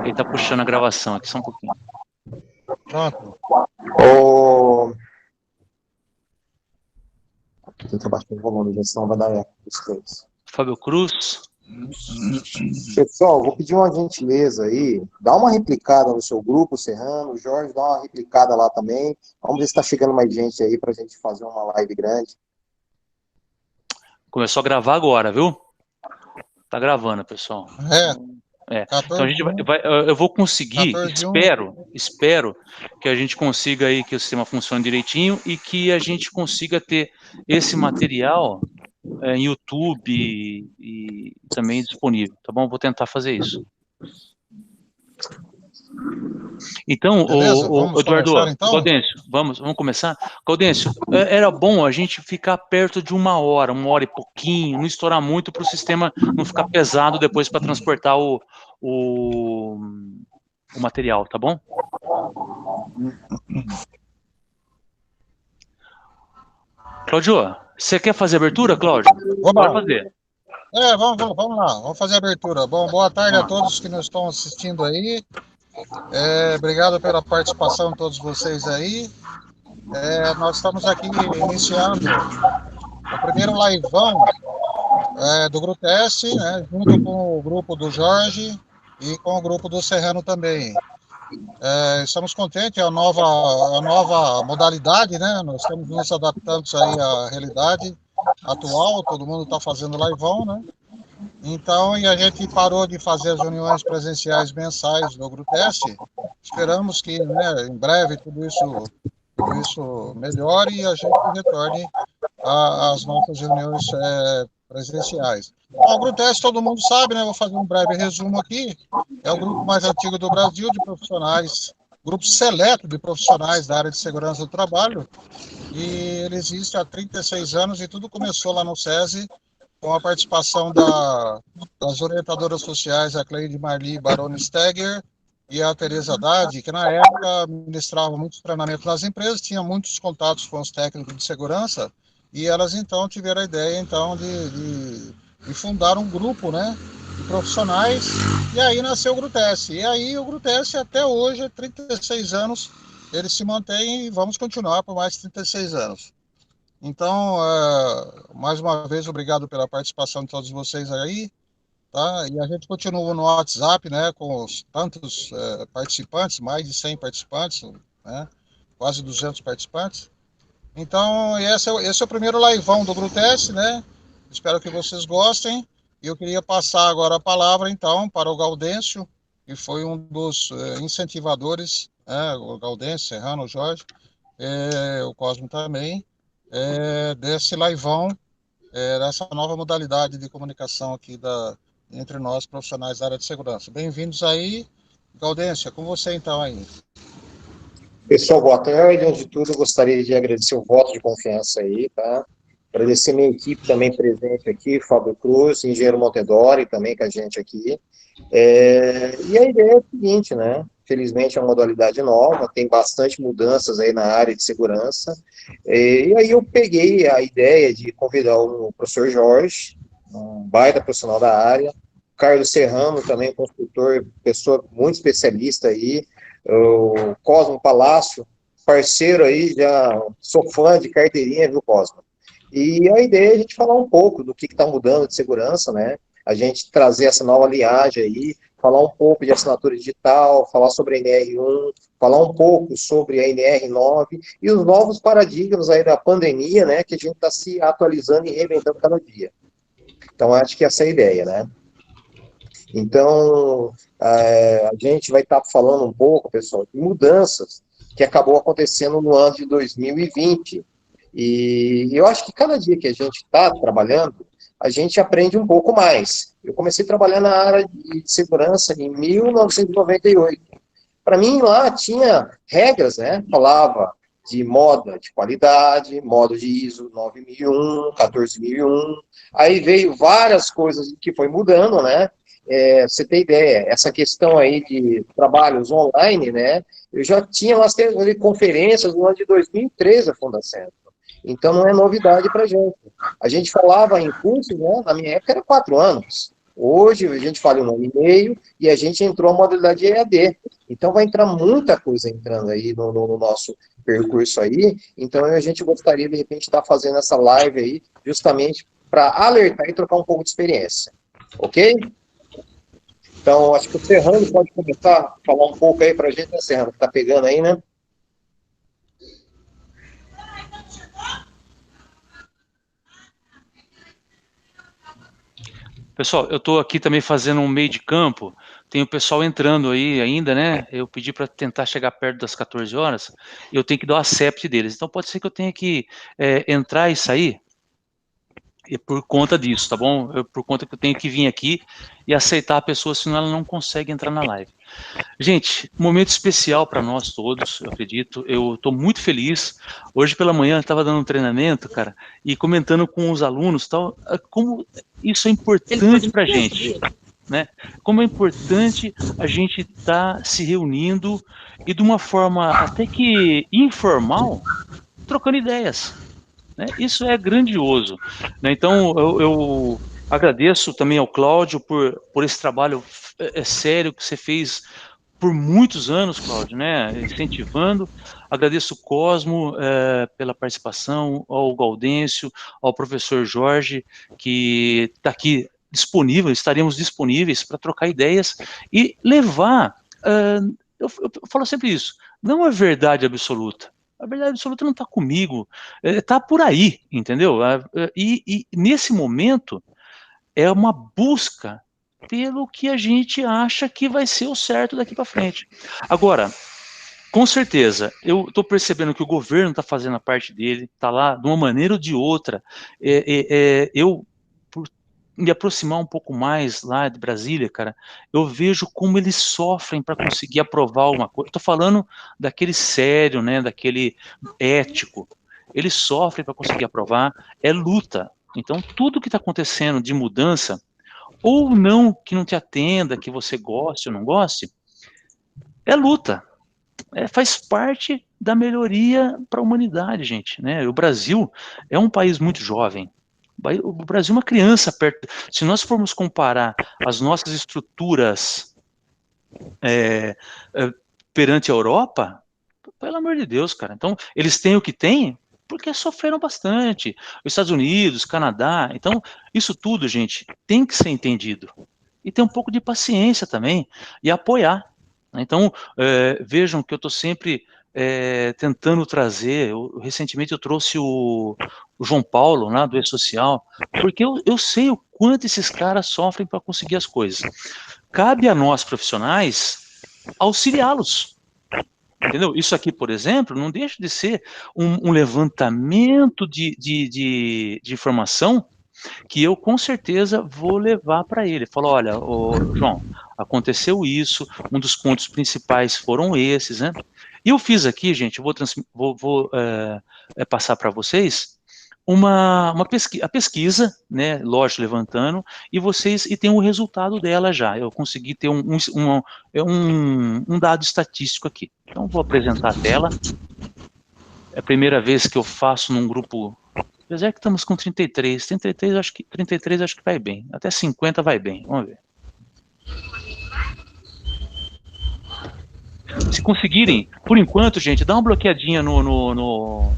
Ele tá puxando a gravação aqui, só um pouquinho. Pronto. Tenta baixar o volume, já, senão vai dar eco dos três. Fábio Cruz. Pessoal, vou pedir uma gentileza aí, dá uma replicada no seu grupo, Serrano, o Jorge, dá uma replicada lá também. Vamos ver se está chegando mais gente aí para a gente fazer uma live grande. Começou a gravar agora, viu? Tá gravando, pessoal. Então a gente eu vou conseguir, espero que a gente consiga aí que o sistema funcione direitinho e que a gente consiga ter esse material em YouTube e também disponível, tá bom? Vou tentar fazer isso. Então, o Eduardo, começar, então? Gaudêncio, vamos começar? Gaudêncio, era bom a gente ficar perto de uma hora e pouquinho, não estourar muito para o sistema não ficar pesado depois para transportar o material, tá bom? Cláudio, você quer fazer a abertura, Cláudio? Bora fazer. Vamos lá, vamos fazer a abertura. Bom, boa tarde a todos que nos estão assistindo aí. Obrigado pela participação de todos vocês aí. Nós estamos aqui iniciando o primeiro liveão do Grupo S, né, junto com o grupo do Jorge e com o grupo do Serrano também. Estamos contentes, é a nova modalidade, né? Nós estamos nos adaptando aí à realidade atual, todo mundo está fazendo liveão, né? Então, e a gente parou de fazer as reuniões presenciais mensais do Grupo S. Esperamos que, né, em breve tudo isso melhore e a gente retorne às nossas reuniões presenciais. Bom, o Grupo S todo mundo sabe, né? Vou fazer um breve resumo aqui. É o grupo mais antigo do Brasil de profissionais, grupo seleto de profissionais da área de segurança do trabalho. E ele existe há 36 anos e tudo começou lá no SESI com a participação das orientadoras sociais, a Cleide Marli Baroni Stegger e a Tereza Haddad, que na época ministravam muitos treinamentos nas empresas, tinha muitos contatos com os técnicos de segurança, e elas então tiveram a ideia então de fundar um grupo, né, de profissionais, e aí nasceu o Grupo S. E aí o Grupo S até hoje, 36 anos, ele se mantém e vamos continuar por mais 36 anos. Então, mais uma vez, obrigado pela participação de todos vocês aí, tá? E a gente continua no WhatsApp, né, com tantos participantes, mais de 100 participantes, né, quase 200 participantes. Então, esse é o primeiro liveão do Grupo S, né? Espero que vocês gostem. E eu queria passar agora a palavra, então, para o Gaudêncio, que foi um dos incentivadores, o Gaudêncio, Serrano, o Jorge, o Cosmo também, desse liveão, dessa nova modalidade de comunicação aqui entre nós, profissionais da área de segurança. Bem-vindos aí. Gaudêncio, é com você então aí. Pessoal, boa tarde. Antes de tudo, eu gostaria de agradecer o voto de confiança aí, tá? Agradecer minha equipe também presente aqui, Fábio Cruz, Engenheiro Montedori, também com a gente aqui. E a ideia é a seguinte, né? Felizmente é uma modalidade nova, tem bastante mudanças aí na área de segurança. E aí eu peguei a ideia de convidar o professor Jorge, um baita profissional da área, Carlos Serrano, também construtor, pessoa muito especialista aí, o Cosmo Palácio, parceiro aí, já sou fã de carteirinha, viu, Cosmo? E a ideia é a gente falar um pouco do que está mudando de segurança, né? A gente trazer essa nova linhagem aí, falar um pouco de assinatura digital, falar sobre a NR1, falar um pouco sobre a NR9 e os novos paradigmas aí da pandemia, né? Que a gente está se atualizando e reinventando cada dia. Então, acho que essa é a ideia, né? Então, a gente vai estar falando um pouco, pessoal, de mudanças que acabou acontecendo no ano de 2020. E eu acho que cada dia que a gente está trabalhando, a gente aprende um pouco mais. Eu comecei a trabalhar na área de segurança em 1998. Para mim, lá tinha regras, né? Falava de moda de qualidade, modo de ISO 9001, 14001. Aí veio várias coisas que foi mudando, né? Você tem ideia, essa questão aí de trabalhos online, né? Eu já tinha umas conferências no ano de 2013 a Fundacentro. Então, não é novidade para a gente. A gente falava em cursos, né? Na minha época era 4 anos. Hoje, a gente fala 1 ano e meio, e a gente entrou na modalidade EAD. Então, vai entrar muita coisa entrando aí no nosso percurso aí. Então, a gente gostaria, de repente, estar fazendo essa live aí, justamente para alertar e trocar um pouco de experiência. Ok? Então, acho que o Serrano pode começar a falar um pouco aí para a gente, né, Serrano? Que tá pegando aí, né? Pessoal, eu estou aqui também fazendo um meio de campo, tem o pessoal entrando aí ainda, né? Eu pedi para tentar chegar perto das 14 horas, e eu tenho que dar o accept deles. Então pode ser que eu tenha que entrar e sair, e por conta disso, tá bom? Por conta que eu tenho que vir aqui e aceitar a pessoa, senão ela não consegue entrar na live. Gente, momento especial para nós todos, eu acredito. Eu estou muito feliz. Hoje pela manhã eu estava dando um treinamento, cara, e comentando com os alunos, tal, como isso é importante para a gente, né? Como é importante a gente estar se reunindo e de uma forma até que informal, trocando ideias. Né? Isso é grandioso. Né? Então, eu agradeço também ao Cláudio por esse trabalho sério que você fez por muitos anos, Cláudio, né? Incentivando. Agradeço o Cosmo pela participação, ao Gaudêncio, ao professor Jorge, que está aqui disponível, estaremos disponíveis para trocar ideias e levar. Eu falo sempre isso, não é verdade absoluta. A verdade absoluta não está comigo, está por aí, entendeu? E nesse momento é uma busca pelo que a gente acha que vai ser o certo daqui para frente. Agora, com certeza, eu estou percebendo que o governo está fazendo a parte dele, está lá de uma maneira ou de outra. Eu, por me aproximar um pouco mais lá de Brasília, cara, eu vejo como eles sofrem para conseguir aprovar alguma coisa. Estou falando daquele sério, né, daquele ético. Eles sofrem para conseguir aprovar, é luta. Então, tudo que está acontecendo de mudança, ou não que não te atenda, que você goste ou não goste, é luta. Faz parte da melhoria para a humanidade, gente. Né? O Brasil é um país muito jovem. O Brasil é uma criança perto. Se nós formos comparar as nossas estruturas perante a Europa, pelo amor de Deus, cara. Então, eles têm o que têm porque sofreram bastante. Os Estados Unidos, Canadá. Então, isso tudo, gente, tem que ser entendido. E ter um pouco de paciência também e apoiar. Então, vejam que eu estou sempre tentando trazer. Recentemente eu trouxe o João Paulo, lá do E-Social, porque eu sei o quanto esses caras sofrem para conseguir as coisas. Cabe a nós, profissionais, auxiliá-los. Entendeu? Isso aqui, por exemplo, não deixa de ser um levantamento de informação que eu com certeza vou levar para ele. Falou, olha, João, aconteceu isso, um dos pontos principais foram esses, né? E eu fiz aqui, gente, vou passar para vocês a pesquisa, né, lógico, levantando, e tem o resultado dela já. Eu consegui ter um dado estatístico aqui. Então, vou apresentar a tela. É a primeira vez que eu faço num grupo. Apesar que estamos com 33 acho que vai bem. Até 50 vai bem. Vamos ver. Se conseguirem, por enquanto, gente, dá uma bloqueadinha no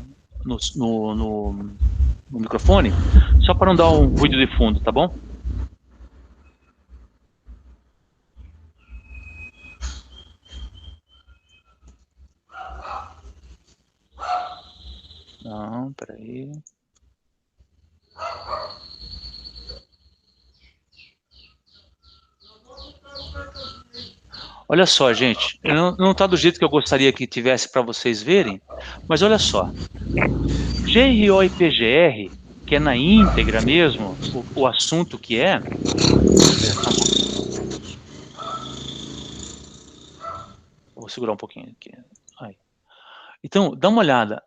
microfone, só para não dar um ruído de fundo, tá bom? Não, peraí. Olha só, gente, não está do jeito que eu gostaria que tivesse para vocês verem, mas olha só. GRO e PGR, que é na íntegra mesmo, o assunto que é... Vou segurar um pouquinho aqui. Aí. Então, dá uma olhada.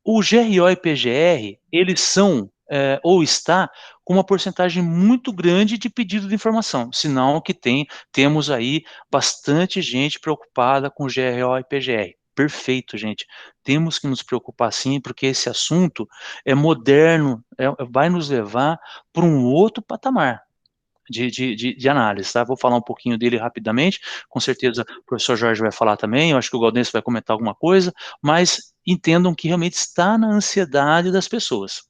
O GRO e PGR, eles são, ou está, com uma porcentagem muito grande de pedido de informação, sinal que temos aí bastante gente preocupada com GRO e PGR. perfeito, gente. Temos que nos preocupar sim, porque esse assunto é moderno, vai nos levar para um outro patamar de análise, tá? Vou falar um pouquinho dele rapidamente, com certeza o professor Jorge vai falar também, eu acho que o Gaudencio vai comentar alguma coisa, mas entendam que realmente está na ansiedade das pessoas.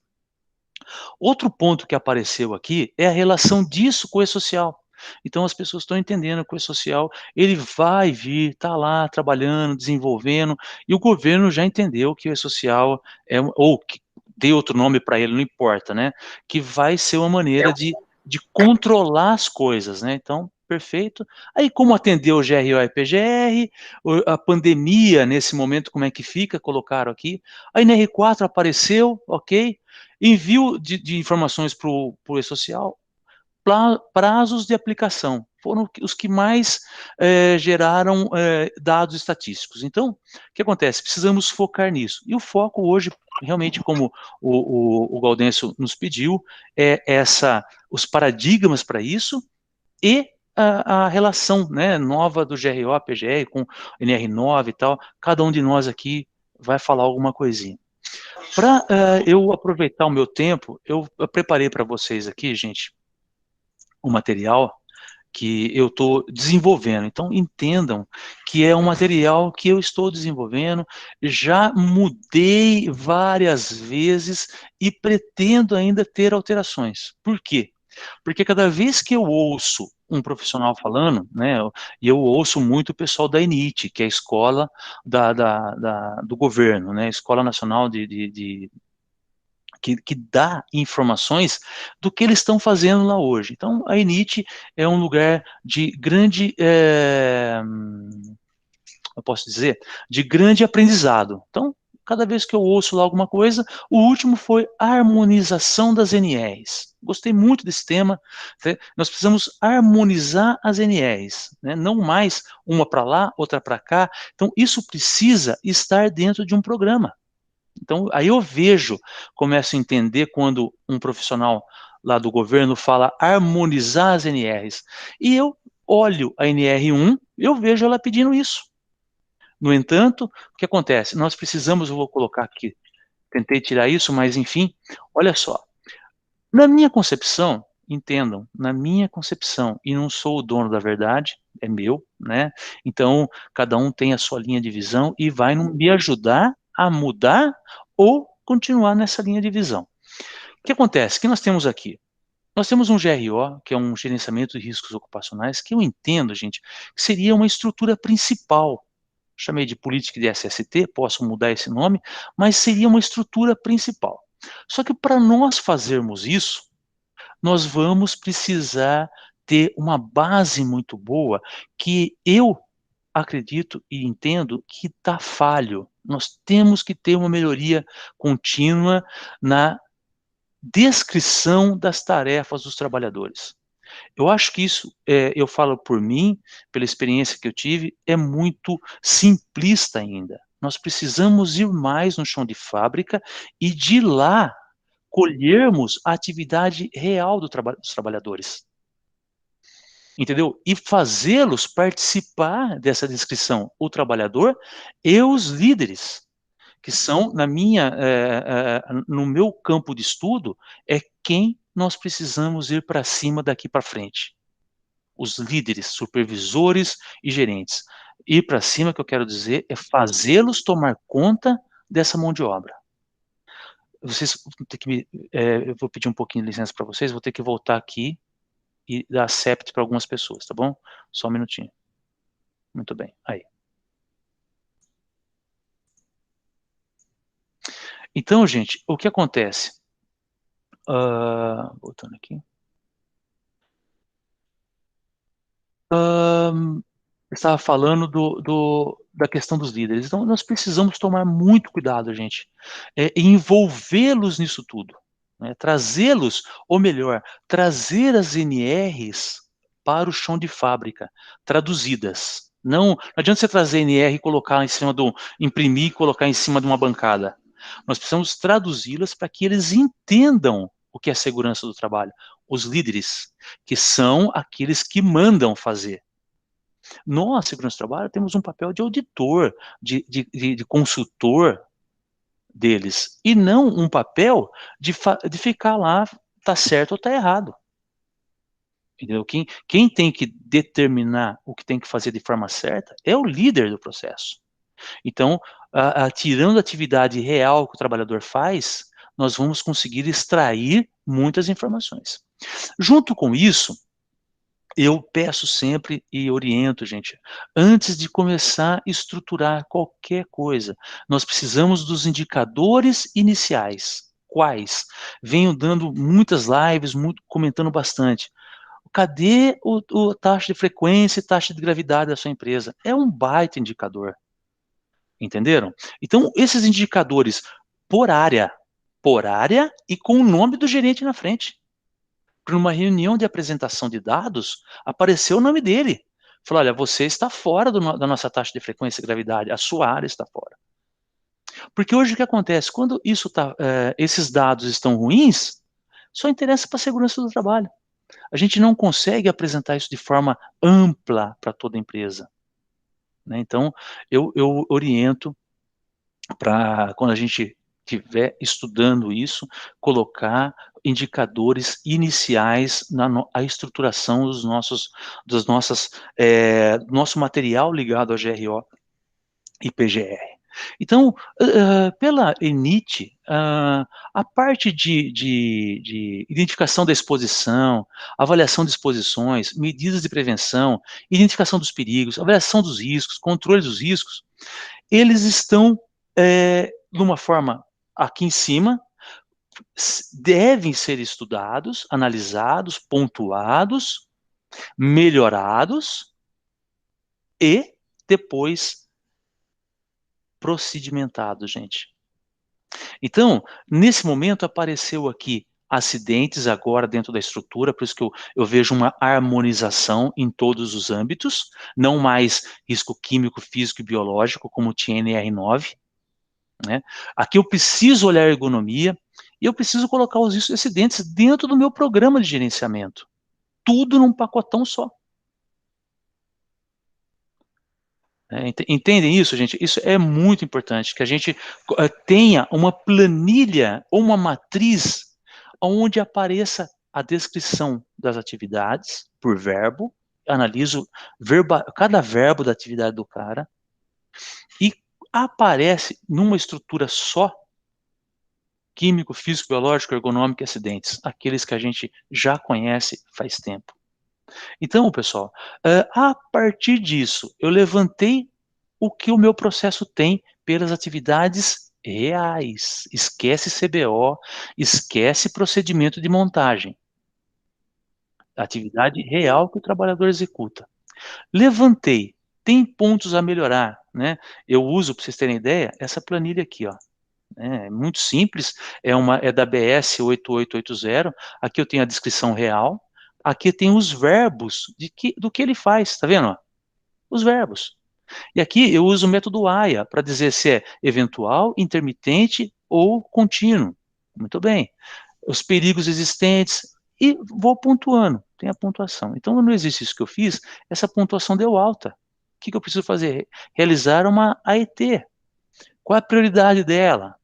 Outro ponto que apareceu aqui é a relação disso com o e-social. Então as pessoas estão entendendo que o e-social, ele vai vir, tá lá trabalhando, desenvolvendo, e o governo já entendeu que o e-social ou que dê outro nome para ele, não importa, né? Que vai ser uma maneira de controlar as coisas, né? Então, perfeito. Aí como atendeu o GRO e PGR, a pandemia nesse momento, como é que fica? Colocaram aqui. A NR4 apareceu, ok? Envio de informações para o e-social, prazos de aplicação, foram os que mais geraram dados estatísticos. Então, o que acontece? Precisamos focar nisso. E o foco hoje, realmente, como o Gaudencio nos pediu, é os paradigmas para isso e a relação, né, nova do GRO, PGR, com NR9 e tal. Cada um de nós aqui vai falar alguma coisinha. Para eu aproveitar o meu tempo, eu preparei para vocês aqui, gente, o material que eu estou desenvolvendo. Então, entendam que é um material que eu estou desenvolvendo, já mudei várias vezes e pretendo ainda ter alterações. Por quê? Porque cada vez que eu ouço um profissional falando, né, e eu ouço muito o pessoal da ENIT, que é a escola do governo, né, Escola Nacional que dá informações do que eles estão fazendo lá hoje. Então, a ENIT é um lugar de grande, eu posso dizer, de grande aprendizado. Então, cada vez que eu ouço lá alguma coisa, o último foi a harmonização das NRs. Gostei muito desse tema. Né? Nós precisamos harmonizar as NRs, né? Não mais uma para lá, outra para cá. Então, isso precisa estar dentro de um programa. Então, aí eu começo a entender quando um profissional lá do governo fala harmonizar as NRs. E eu olho a NR1, eu vejo ela pedindo isso. No entanto, o que acontece? Nós precisamos, eu vou colocar aqui, tentei tirar isso, mas enfim, olha só. Na minha concepção, entendam, na minha concepção, e não sou o dono da verdade, é meu, né? Então, cada um tem a sua linha de visão e vai me ajudar a mudar ou continuar nessa linha de visão. O que acontece? O que nós temos aqui? Nós temos um GRO, que é um gerenciamento de riscos ocupacionais, que eu entendo, gente, que seria uma estrutura principal. Chamei de política de SST, posso mudar esse nome, mas seria uma estrutura principal. Só que para nós fazermos isso, nós vamos precisar ter uma base muito boa, que eu acredito e entendo que está falho. Nós temos que ter uma melhoria contínua na descrição das tarefas dos trabalhadores. Eu acho que isso, eu falo por mim, pela experiência que eu tive, é muito simplista ainda. Nós precisamos ir mais no chão de fábrica e de lá colhermos a atividade real dos trabalhadores. Entendeu? E fazê-los participar dessa descrição, o trabalhador e os líderes, que são, no meu campo de estudo, é quem nós precisamos ir para cima daqui para frente. Os líderes, supervisores e gerentes. Ir para cima, que eu quero dizer, é fazê-los tomar conta dessa mão de obra. Vocês vão ter que eu vou pedir um pouquinho de licença para vocês, vou ter que voltar aqui e dar accept para algumas pessoas, tá bom? Só um minutinho. Muito bem, aí. Então, gente, o que acontece? Voltando aqui. Eu estava falando da questão dos líderes. Então, nós precisamos tomar muito cuidado, gente, e envolvê-los nisso tudo. Né? Trazê-los, ou melhor, trazer as NRs para o chão de fábrica, traduzidas. Não adianta você trazer NR e colocar em cima imprimir e colocar em cima de uma bancada. Nós precisamos traduzi-las para que eles entendam o que é segurança do trabalho. Os líderes, que são aqueles que mandam fazer. Nós, segurança do trabalho, temos um papel de auditor, de consultor deles, e não um papel de ficar lá, tá certo ou tá errado. Entendeu? Quem tem que determinar o que tem que fazer de forma certa é o líder do processo. Então, tirando a atividade real que o trabalhador faz, nós vamos conseguir extrair muitas informações. Junto com isso, eu peço sempre e oriento, gente, antes de começar a estruturar qualquer coisa, nós precisamos dos indicadores iniciais. Quais? Venho dando muitas lives, comentando bastante. Cadê a taxa de frequência e taxa de gravidade da sua empresa? É um baita indicador. Entenderam? Então, esses indicadores por área e com o nome do gerente na frente. Para uma reunião de apresentação de dados, apareceu o nome dele. Falou, olha, você está fora da nossa taxa de frequência e gravidade, a sua área está fora. Porque hoje o que acontece? Quando esses dados estão ruins, só interessa para a segurança do trabalho. A gente não consegue apresentar isso de forma ampla para toda a empresa. Né? Então, eu oriento para, quando a gente estiver estudando isso, colocar indicadores iniciais na estruturação do nosso material ligado ao GRO e PGR. Então, pela ENIT, a parte de identificação da exposição, avaliação de exposições, medidas de prevenção, identificação dos perigos, avaliação dos riscos, controle dos riscos, eles estão de uma forma aqui em cima, devem ser estudados, analisados, pontuados, melhorados e depois procedimentados, gente. Então, nesse momento apareceu aqui acidentes agora dentro da estrutura, por isso que eu vejo uma harmonização em todos os âmbitos, não mais risco químico, físico e biológico, como tinha NR9, né? Aqui eu preciso olhar a ergonomia e eu preciso colocar os riscos de acidentes dentro do meu programa de gerenciamento. Tudo num pacotão só. Entendem isso, gente? Isso é muito importante, que a gente tenha uma planilha ou uma matriz onde apareça a descrição das atividades por verbo, analiso cada verbo da atividade do cara, e aparece numa estrutura só, químico, físico, biológico, ergonômico e acidentes, aqueles que a gente já conhece faz tempo. Então, pessoal, a partir disso, eu levantei o que o meu processo tem pelas atividades reais. Esquece CBO, esquece procedimento de montagem. Atividade real que o trabalhador executa. Levantei, tem pontos a melhorar, né? Eu uso, para vocês terem ideia, essa planilha aqui, ó. É muito simples, é da BS 8880, aqui eu tenho a descrição real, aqui tem os verbos do que ele faz, tá vendo? Os verbos. E aqui eu uso o método AIA para dizer se é eventual, intermitente ou contínuo. Muito bem. Os perigos existentes, e vou pontuando, tem a pontuação. Então, no exercício que eu fiz, essa pontuação deu alta. O que eu preciso fazer? Realizar uma AET. Qual a prioridade dela?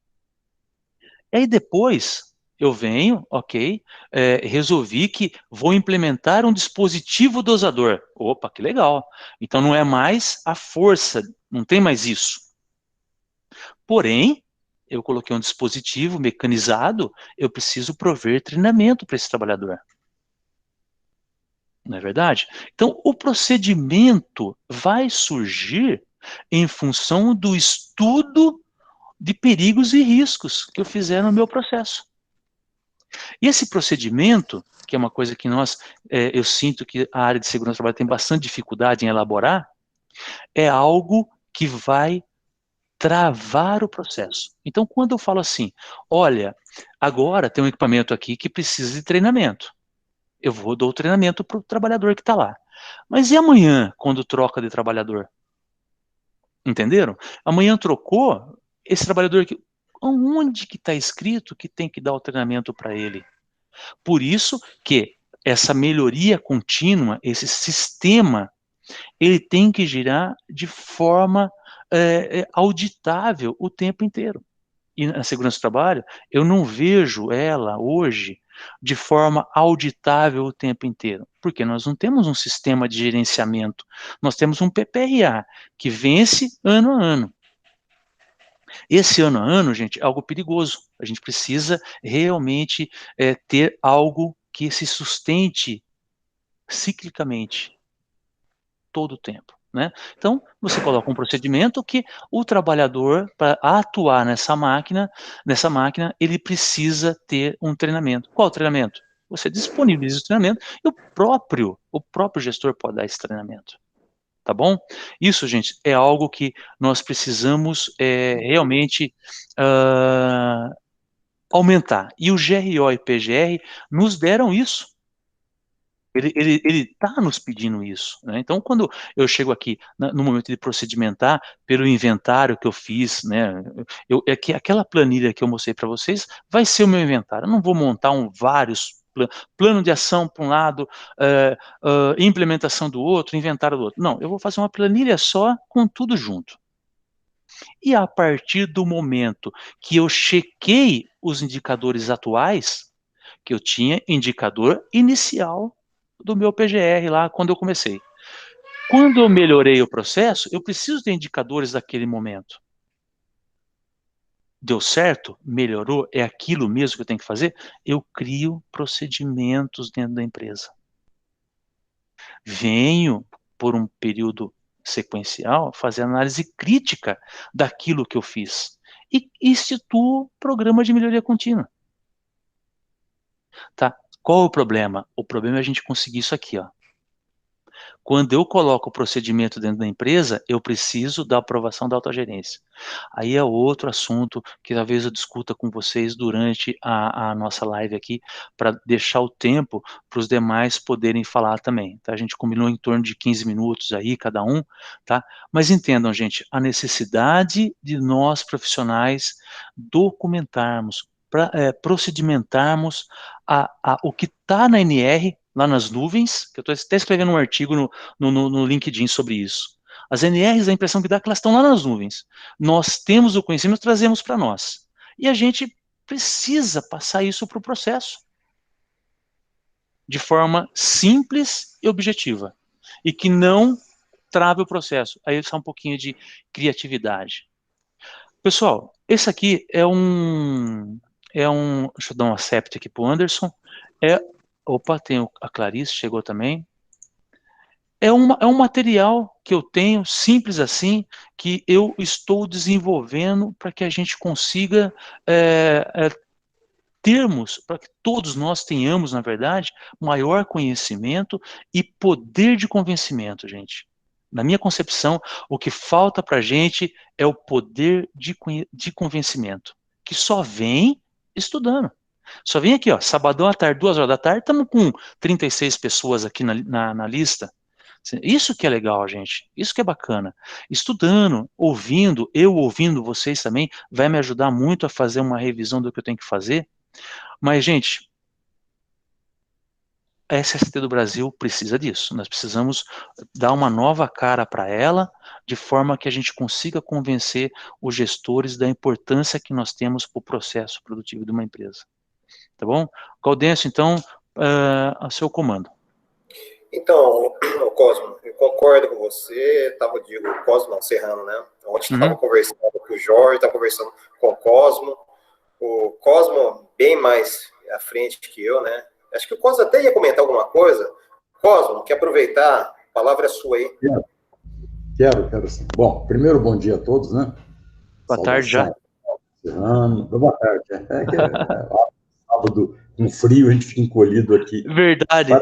E aí depois eu venho, ok, resolvi que vou implementar um dispositivo dosador. Opa, que legal. Então não é mais a força, não tem mais isso. Porém, eu coloquei um dispositivo mecanizado, eu preciso prover treinamento para esse trabalhador. Não é verdade? Então, o procedimento vai surgir em função do estudo de perigos e riscos que eu fizer no meu processo. E esse procedimento, que é uma coisa que eu sinto que a área de segurança do trabalho tem bastante dificuldade em elaborar, é algo que vai travar o processo. Então, quando eu falo assim, olha, agora tem um equipamento aqui que precisa de treinamento. Eu dou o treinamento para o trabalhador que está lá. Mas e amanhã, quando troca de trabalhador? Entenderam? Amanhã trocou, esse trabalhador aqui, onde que está escrito que tem que dar o treinamento para ele? Por isso que essa melhoria contínua, esse sistema ele tem que girar de forma auditável o tempo inteiro. E na segurança do trabalho, eu não vejo ela hoje de forma auditável o tempo inteiro, porque nós não temos um sistema de gerenciamento, nós temos um PPRA, que vence ano a ano. Esse ano a ano, gente, é algo perigoso, a gente precisa realmente ter algo que se sustente ciclicamente, todo o tempo. Né? Então, você coloca um procedimento que o trabalhador, para atuar nessa máquina, ele precisa ter um treinamento. Qual treinamento? Você disponibiliza o treinamento e o próprio gestor pode dar esse treinamento. Tá bom? Isso, gente, é algo que nós precisamos realmente aumentar. E o GRO e PGR nos deram isso. Ele está nos pedindo isso, né? Então, quando eu chego aqui no momento de procedimentar pelo inventário que eu fiz, né? Aquela planilha que eu mostrei para vocês vai ser o meu inventário. Eu não vou montar vários plano de ação para um lado, implementação do outro, inventário do outro. Não, eu vou fazer uma planilha só com tudo junto. E a partir do momento que eu chequei os indicadores atuais, que eu tinha indicador inicial do meu PGR lá quando eu comecei. Quando eu melhorei o processo, eu preciso ter indicadores daquele momento. Deu certo? Melhorou? É aquilo mesmo que eu tenho que fazer? Eu crio procedimentos dentro da empresa. Venho, por um período sequencial, fazer análise crítica daquilo que eu fiz. E instituo programa de melhoria contínua. Tá? Qual o problema? O problema é a gente conseguir isso aqui, ó. Quando eu coloco o procedimento dentro da empresa, eu preciso da aprovação da autogerência. Aí é outro assunto que talvez eu discuta com vocês durante a nossa live aqui, para deixar o tempo para os demais poderem falar também. Tá? A gente combinou em torno de 15 minutos aí, cada um, tá? Mas entendam, gente, a necessidade de nós profissionais documentarmos, procedimentarmos o que está na NR, lá nas nuvens, que eu estou até escrevendo um artigo no LinkedIn sobre isso. As NRs, a impressão que dá é que elas estão lá nas nuvens. Nós temos o conhecimento, trazemos para nós. E a gente precisa passar isso para o processo. De forma simples e objetiva. E que não trave o processo. Aí está um pouquinho de criatividade. Pessoal, esse aqui é um... Deixa eu dar um accept aqui para o Anderson. Opa, tem a Clarice, chegou também. É um material que eu tenho, simples assim, que eu estou desenvolvendo para que a gente consiga termos, para que todos nós tenhamos, na verdade, maior conhecimento e poder de convencimento, gente. Na minha concepção, o que falta para a gente é o poder de convencimento, que só vem estudando. Só vem aqui, ó, sabadão à tarde, 2 horas da tarde, estamos com 36 pessoas aqui na lista. Isso que é legal, gente. Isso que é bacana. Estudando, ouvindo, eu ouvindo vocês também, vai me ajudar muito a fazer uma revisão do que eu tenho que fazer. Mas, gente, a SST do Brasil precisa disso. Nós precisamos dar uma nova cara para ela, de forma que a gente consiga convencer os gestores da importância que nós temos para o processo produtivo de uma empresa. Tá bom? Gaudêncio, então, a seu comando. Então, Cosmo, eu concordo com você, Cosmo não, Serrano, né? Ontem estava conversando com o Jorge, estava conversando com o Cosmo bem mais à frente que eu, né? Acho que o Cosmo até ia comentar alguma coisa. Cosmo, quer aproveitar? A palavra é sua aí. Quero sim. Bom, primeiro, bom dia a todos, né? Boa tarde já. Serrano. Boa tarde. Sábado, com frio, a gente fica encolhido aqui. Verdade.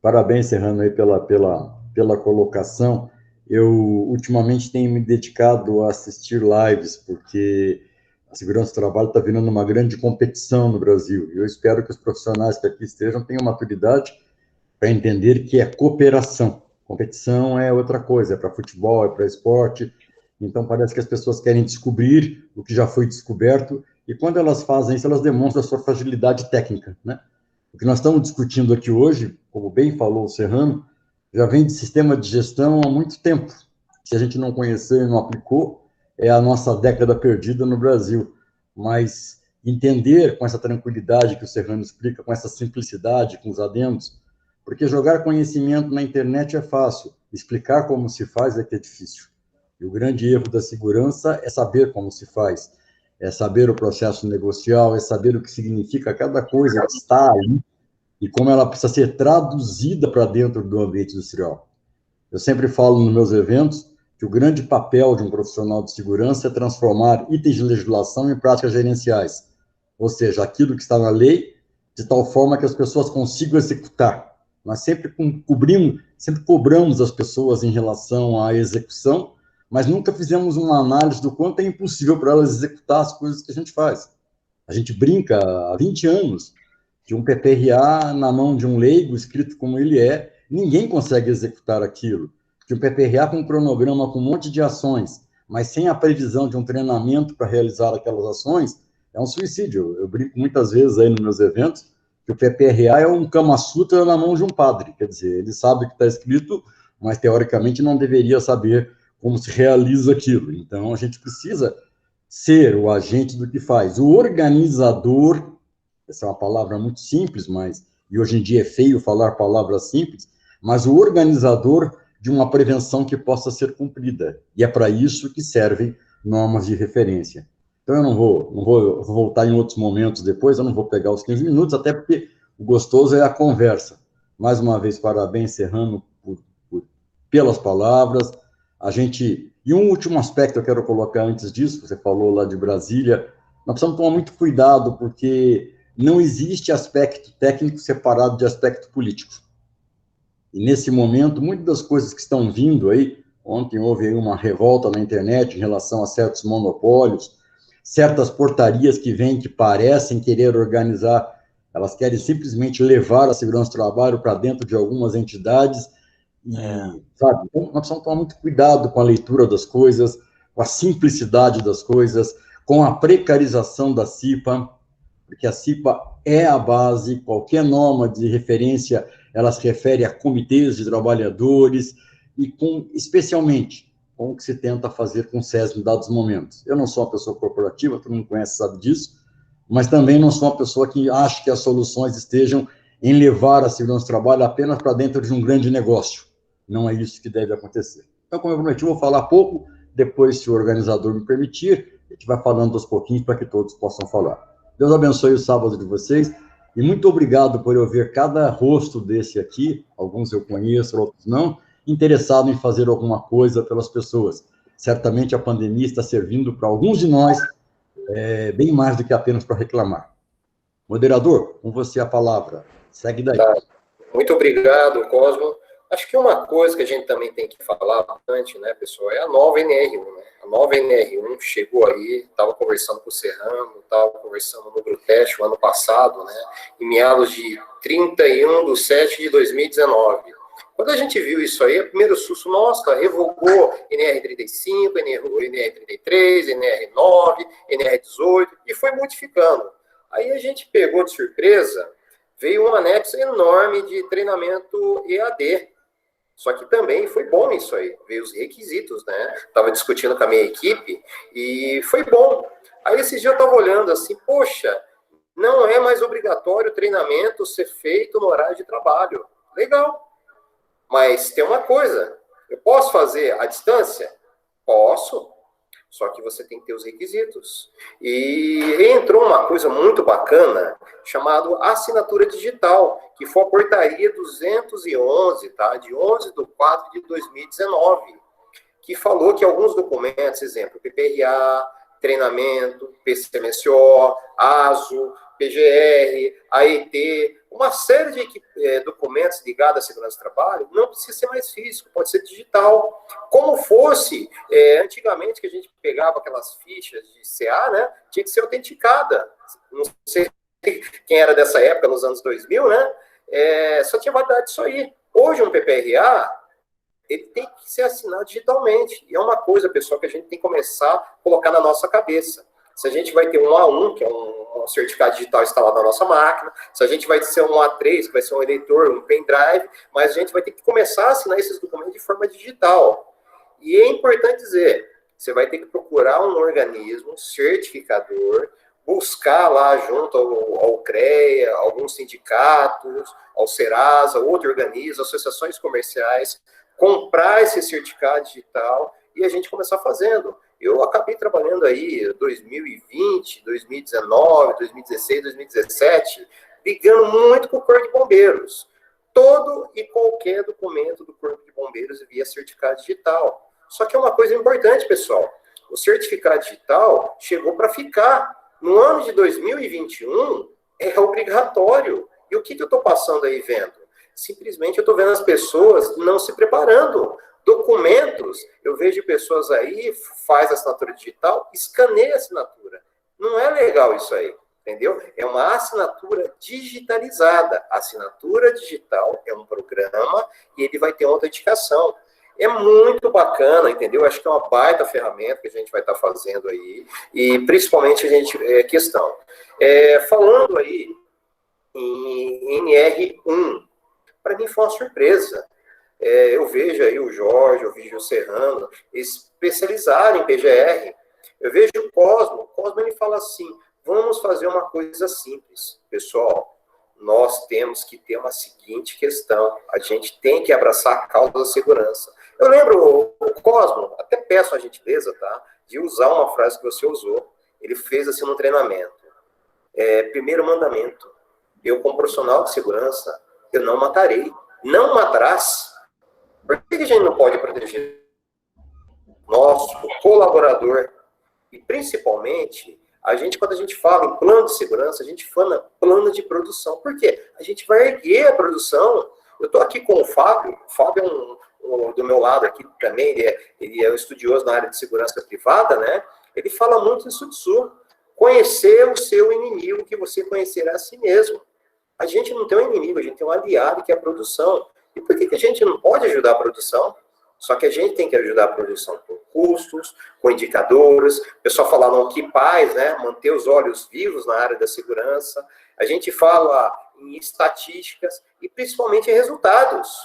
Parabéns, Serrano, aí pela colocação. Eu, ultimamente, tenho me dedicado a assistir lives, porque a segurança do trabalho está virando uma grande competição no Brasil. Eu espero que os profissionais que aqui estejam tenham maturidade para entender que é cooperação. Competição é outra coisa, é para futebol, é para esporte. Então, parece que as pessoas querem descobrir o que já foi descoberto, e quando elas fazem isso, elas demonstram a sua fragilidade técnica, né? O que nós estamos discutindo aqui hoje, como bem falou o Serrano, já vem de sistema de gestão há muito tempo. Se a gente não conheceu e não aplicou, é a nossa década perdida no Brasil. Mas entender com essa tranquilidade que o Serrano explica, com essa simplicidade, com os adendos, porque jogar conhecimento na internet é fácil, explicar como se faz é que é difícil. E o grande erro da segurança é saber como se faz, é saber o processo negocial, é saber o que significa cada coisa que está ali e como ela precisa ser traduzida para dentro do ambiente industrial. Eu sempre falo nos meus eventos que o grande papel de um profissional de segurança é transformar itens de legislação em práticas gerenciais, ou seja, aquilo que está na lei, de tal forma que as pessoas consigam executar. Nós sempre cobramos as pessoas em relação à execução, mas nunca fizemos uma análise do quanto é impossível para elas executar as coisas que a gente faz. A gente brinca há 20 anos de um PPRA na mão de um leigo, escrito como ele é, ninguém consegue executar aquilo. De um PPRA com um cronograma com um monte de ações, mas sem a previsão de um treinamento para realizar aquelas ações, é um suicídio. Eu brinco muitas vezes aí nos meus eventos que o PPRA é um Kama Sutra na mão de um padre, quer dizer, ele sabe o que está escrito, mas teoricamente não deveria saber como se realiza aquilo. Então, a gente precisa ser o agente do que faz. O organizador, essa é uma palavra muito simples, e hoje em dia é feio falar palavras simples, mas o organizador de uma prevenção que possa ser cumprida. E é para isso que servem normas de referência. Então, eu vou voltar em outros momentos depois, eu não vou pegar os 15 minutos, até porque o gostoso é a conversa. Mais uma vez, parabéns, Serrano, pelas palavras. E um último aspecto eu quero colocar antes disso, você falou lá de Brasília, nós precisamos tomar muito cuidado, porque não existe aspecto técnico separado de aspecto político. E, nesse momento, muitas das coisas que estão vindo aí, ontem houve aí uma revolta na internet em relação a certos monopólios, certas portarias que vêm que parecem querer organizar, elas querem simplesmente levar a segurança do trabalho para dentro de algumas entidades, sabe? Então, nós precisamos tomar muito cuidado com a leitura das coisas, com a simplicidade das coisas, com a precarização da CIPA, porque a CIPA é a base, qualquer norma de referência, ela se refere a comitês de trabalhadores, e especialmente com o que se tenta fazer com o SESM em dados momentos. Eu não sou uma pessoa corporativa, todo mundo conhece, sabe disso, mas também não sou uma pessoa que acha que as soluções estejam em levar a segurança do trabalho apenas para dentro de um grande negócio. Não é isso que deve acontecer. Então, como eu prometi, eu vou falar pouco, depois, se o organizador me permitir, a gente vai falando aos pouquinhos para que todos possam falar. Deus abençoe o sábado de vocês, e muito obrigado por eu ver cada rosto desse aqui, alguns eu conheço, outros não, interessado em fazer alguma coisa pelas pessoas. Certamente a pandemia está servindo para alguns de nós bem mais do que apenas para reclamar. Moderador, com você a palavra. Segue daí. Muito obrigado, Cosmo. Acho que uma coisa que a gente também tem que falar bastante, né, pessoal, é a nova NR1, né? A nova NR1 chegou aí, estava conversando com o Serrano, estava conversando no Grutest o ano passado, né, em meados de 31/7/2019. Quando a gente viu isso aí, o primeiro susto, nossa, revogou NR35, NR33, NR9, NR18, e foi modificando. Aí a gente pegou de surpresa, veio um anexo enorme de treinamento EAD. Só que também foi bom isso aí, veio os requisitos, né? Estava discutindo com a minha equipe e foi bom. Aí esse dia eu estava olhando assim, poxa, não é mais obrigatório o treinamento ser feito no horário de trabalho. Legal. Mas tem uma coisa, eu posso fazer à distância? Posso. Só que você tem que ter os requisitos. E entrou uma coisa muito bacana, chamada assinatura digital, que foi a portaria 211, tá? De 11/4/2019, que falou que alguns documentos, exemplo, PPRA, treinamento, PCMSO, ASO, PGR, AET, uma série de documentos ligados à segurança do trabalho, não precisa ser mais físico, pode ser digital. Como fosse, antigamente, que a gente pegava aquelas fichas de CA, né, tinha que ser autenticada. Não sei quem era dessa época, nos anos 2000, né, só tinha validade disso aí. Hoje, um PPRA, ele tem que ser assinado digitalmente. E é uma coisa, pessoal, que a gente tem que começar a colocar na nossa cabeça. Se a gente vai ter um A1, que é um um certificado digital instalado na nossa máquina, se a gente vai ser um A3, que vai ser um eleitor, um pendrive, mas a gente vai ter que começar a assinar esses documentos de forma digital. E é importante dizer, você vai ter que procurar um organismo certificador, buscar lá junto ao CREA, alguns sindicatos, ao Serasa, outro organismo, associações comerciais, comprar esse certificado digital e a gente começar fazendo. Eu acabei trabalhando aí 2020, 2019, 2016, 2017, brigando muito com o Corpo de Bombeiros. Todo e qualquer documento do Corpo de Bombeiros via certificado digital. Só que é uma coisa importante, pessoal. O certificado digital chegou para ficar. No ano de 2021, é obrigatório. E o que eu estou passando aí vendo? Simplesmente eu estou vendo as pessoas não se preparando. Documentos, eu vejo pessoas aí, faz assinatura digital, escaneia a assinatura. Não é legal isso aí, entendeu? É uma assinatura digitalizada. A assinatura digital é um programa e ele vai ter uma autenticação. É muito bacana, entendeu? Acho que é uma baita ferramenta que a gente vai estar fazendo aí. E principalmente a gente, questão. Falando aí em NR1, para mim foi uma surpresa. Eu vejo aí o Jorge, eu vejo o Serrano, especializaram em PGR. Eu vejo o Cosmo ele fala assim, vamos fazer uma coisa simples. Pessoal, nós temos que ter uma seguinte questão, a gente tem que abraçar a causa da segurança. Eu lembro o Cosmo, até peço a gentileza, tá, de usar uma frase que você usou, ele fez assim no treinamento. Primeiro mandamento, eu como profissional de segurança, eu não matarei, não matarás. Por que a gente não pode proteger nosso colaborador? E, principalmente, quando a gente fala em plano de segurança, a gente fala plano de produção. Por quê? A gente vai erguer a produção. Eu estou aqui com o Fábio. O Fábio é do meu lado aqui também, ele é um estudioso na área de segurança privada, né? Ele fala muito em Sun Tzu. Conhecer o seu inimigo, que você conhecerá a si mesmo. A gente não tem um inimigo, a gente tem um aliado, que é a produção. E por que a gente não pode ajudar a produção? Só que a gente tem que ajudar a produção com custos, com indicadores. O pessoal fala no KPIs, né? Manter os olhos vivos na área da segurança. A gente fala em estatísticas e principalmente em resultados.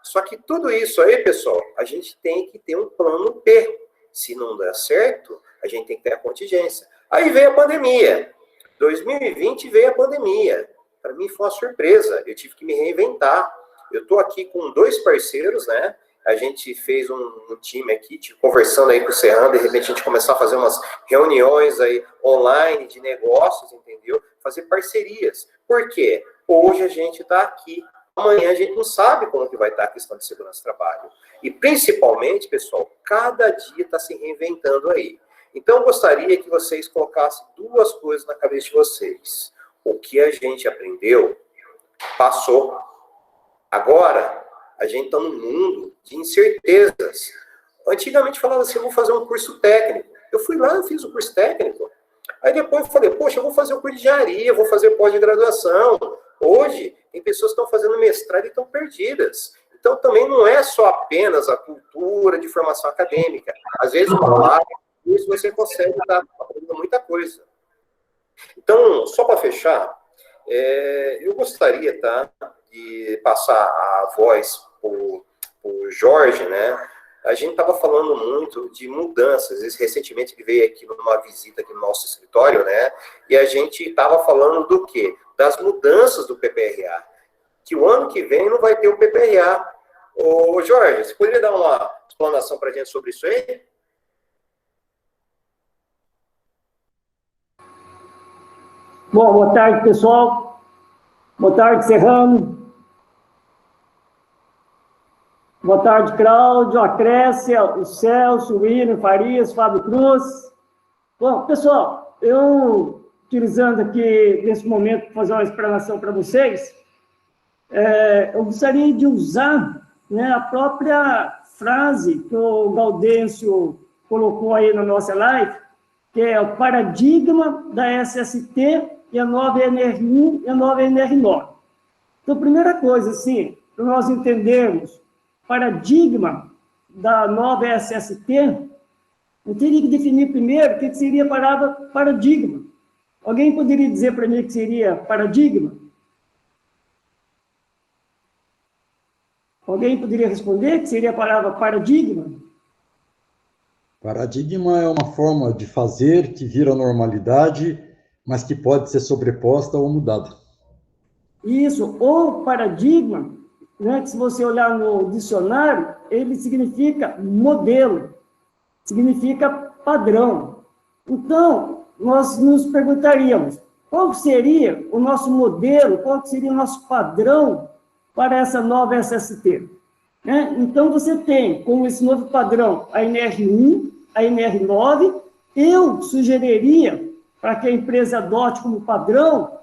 Só que tudo isso aí, pessoal, a gente tem que ter um plano B. Se não der certo, a gente tem que ter a contingência. Aí veio a pandemia. 2020 veio a pandemia. Para mim foi uma surpresa. Eu tive que me reinventar. Eu estou aqui com 2 parceiros, né? A gente fez um time aqui, conversando aí com o Serrano, de repente a gente começar a fazer umas reuniões aí online de negócios, entendeu? Fazer parcerias. Por quê? Hoje a gente está aqui. Amanhã a gente não sabe como que vai estar a questão de segurança do trabalho. E principalmente, pessoal, cada dia está se reinventando aí. Então eu gostaria que vocês colocassem 2 coisas na cabeça de vocês. O que a gente aprendeu, passou. Agora, a gente está num mundo de incertezas. Antigamente falava assim, eu vou fazer um curso técnico. Eu fui lá, eu fiz o curso técnico. Aí depois eu falei, poxa, eu vou fazer o curso de engenharia, vou fazer pós-graduação. Hoje, tem pessoas que estão fazendo mestrado e estão perdidas. Então, também não é só apenas a cultura de formação acadêmica. Às vezes, uma área, isso você consegue estar aprendendo muita coisa. Então, só para fechar, eu gostaria, tá, de passar a voz para o Jorge, né? A gente estava falando muito de mudanças. Recentemente ele veio aqui numa visita aqui no nosso escritório, né? E a gente estava falando do quê? Das mudanças do PPRA. Que o ano que vem não vai ter o PPRA. Ô Jorge, você poderia dar uma explanação para a gente sobre isso aí? Bom, boa tarde, pessoal. Boa tarde, Serrano. Boa tarde, Cláudio, a Crécia, o Celso, o William, Farias, Fábio Cruz. Bom, pessoal, eu, utilizando aqui, nesse momento, fazer uma explanação para vocês, eu gostaria de usar, né, a própria frase que o Gaudêncio colocou aí na nossa live, que é o paradigma da SST e a nova NR1 e a nova NR9. Então, primeira coisa, assim, para nós entendermos paradigma da nova SST, eu teria que definir primeiro o que seria a palavra paradigma. Alguém poderia dizer para mim que seria paradigma? Alguém poderia responder que seria a palavra paradigma? Paradigma é uma forma de fazer que vira normalidade, mas que pode ser sobreposta ou mudada. Isso, ou paradigma, né, que se você olhar no dicionário, ele significa modelo, significa padrão. Então, nós nos perguntaríamos, qual seria o nosso modelo, qual seria o nosso padrão para essa nova SST? Né? Então, você tem, como esse novo padrão, a NR1, a NR9, eu sugeriria, para que a empresa adote como padrão,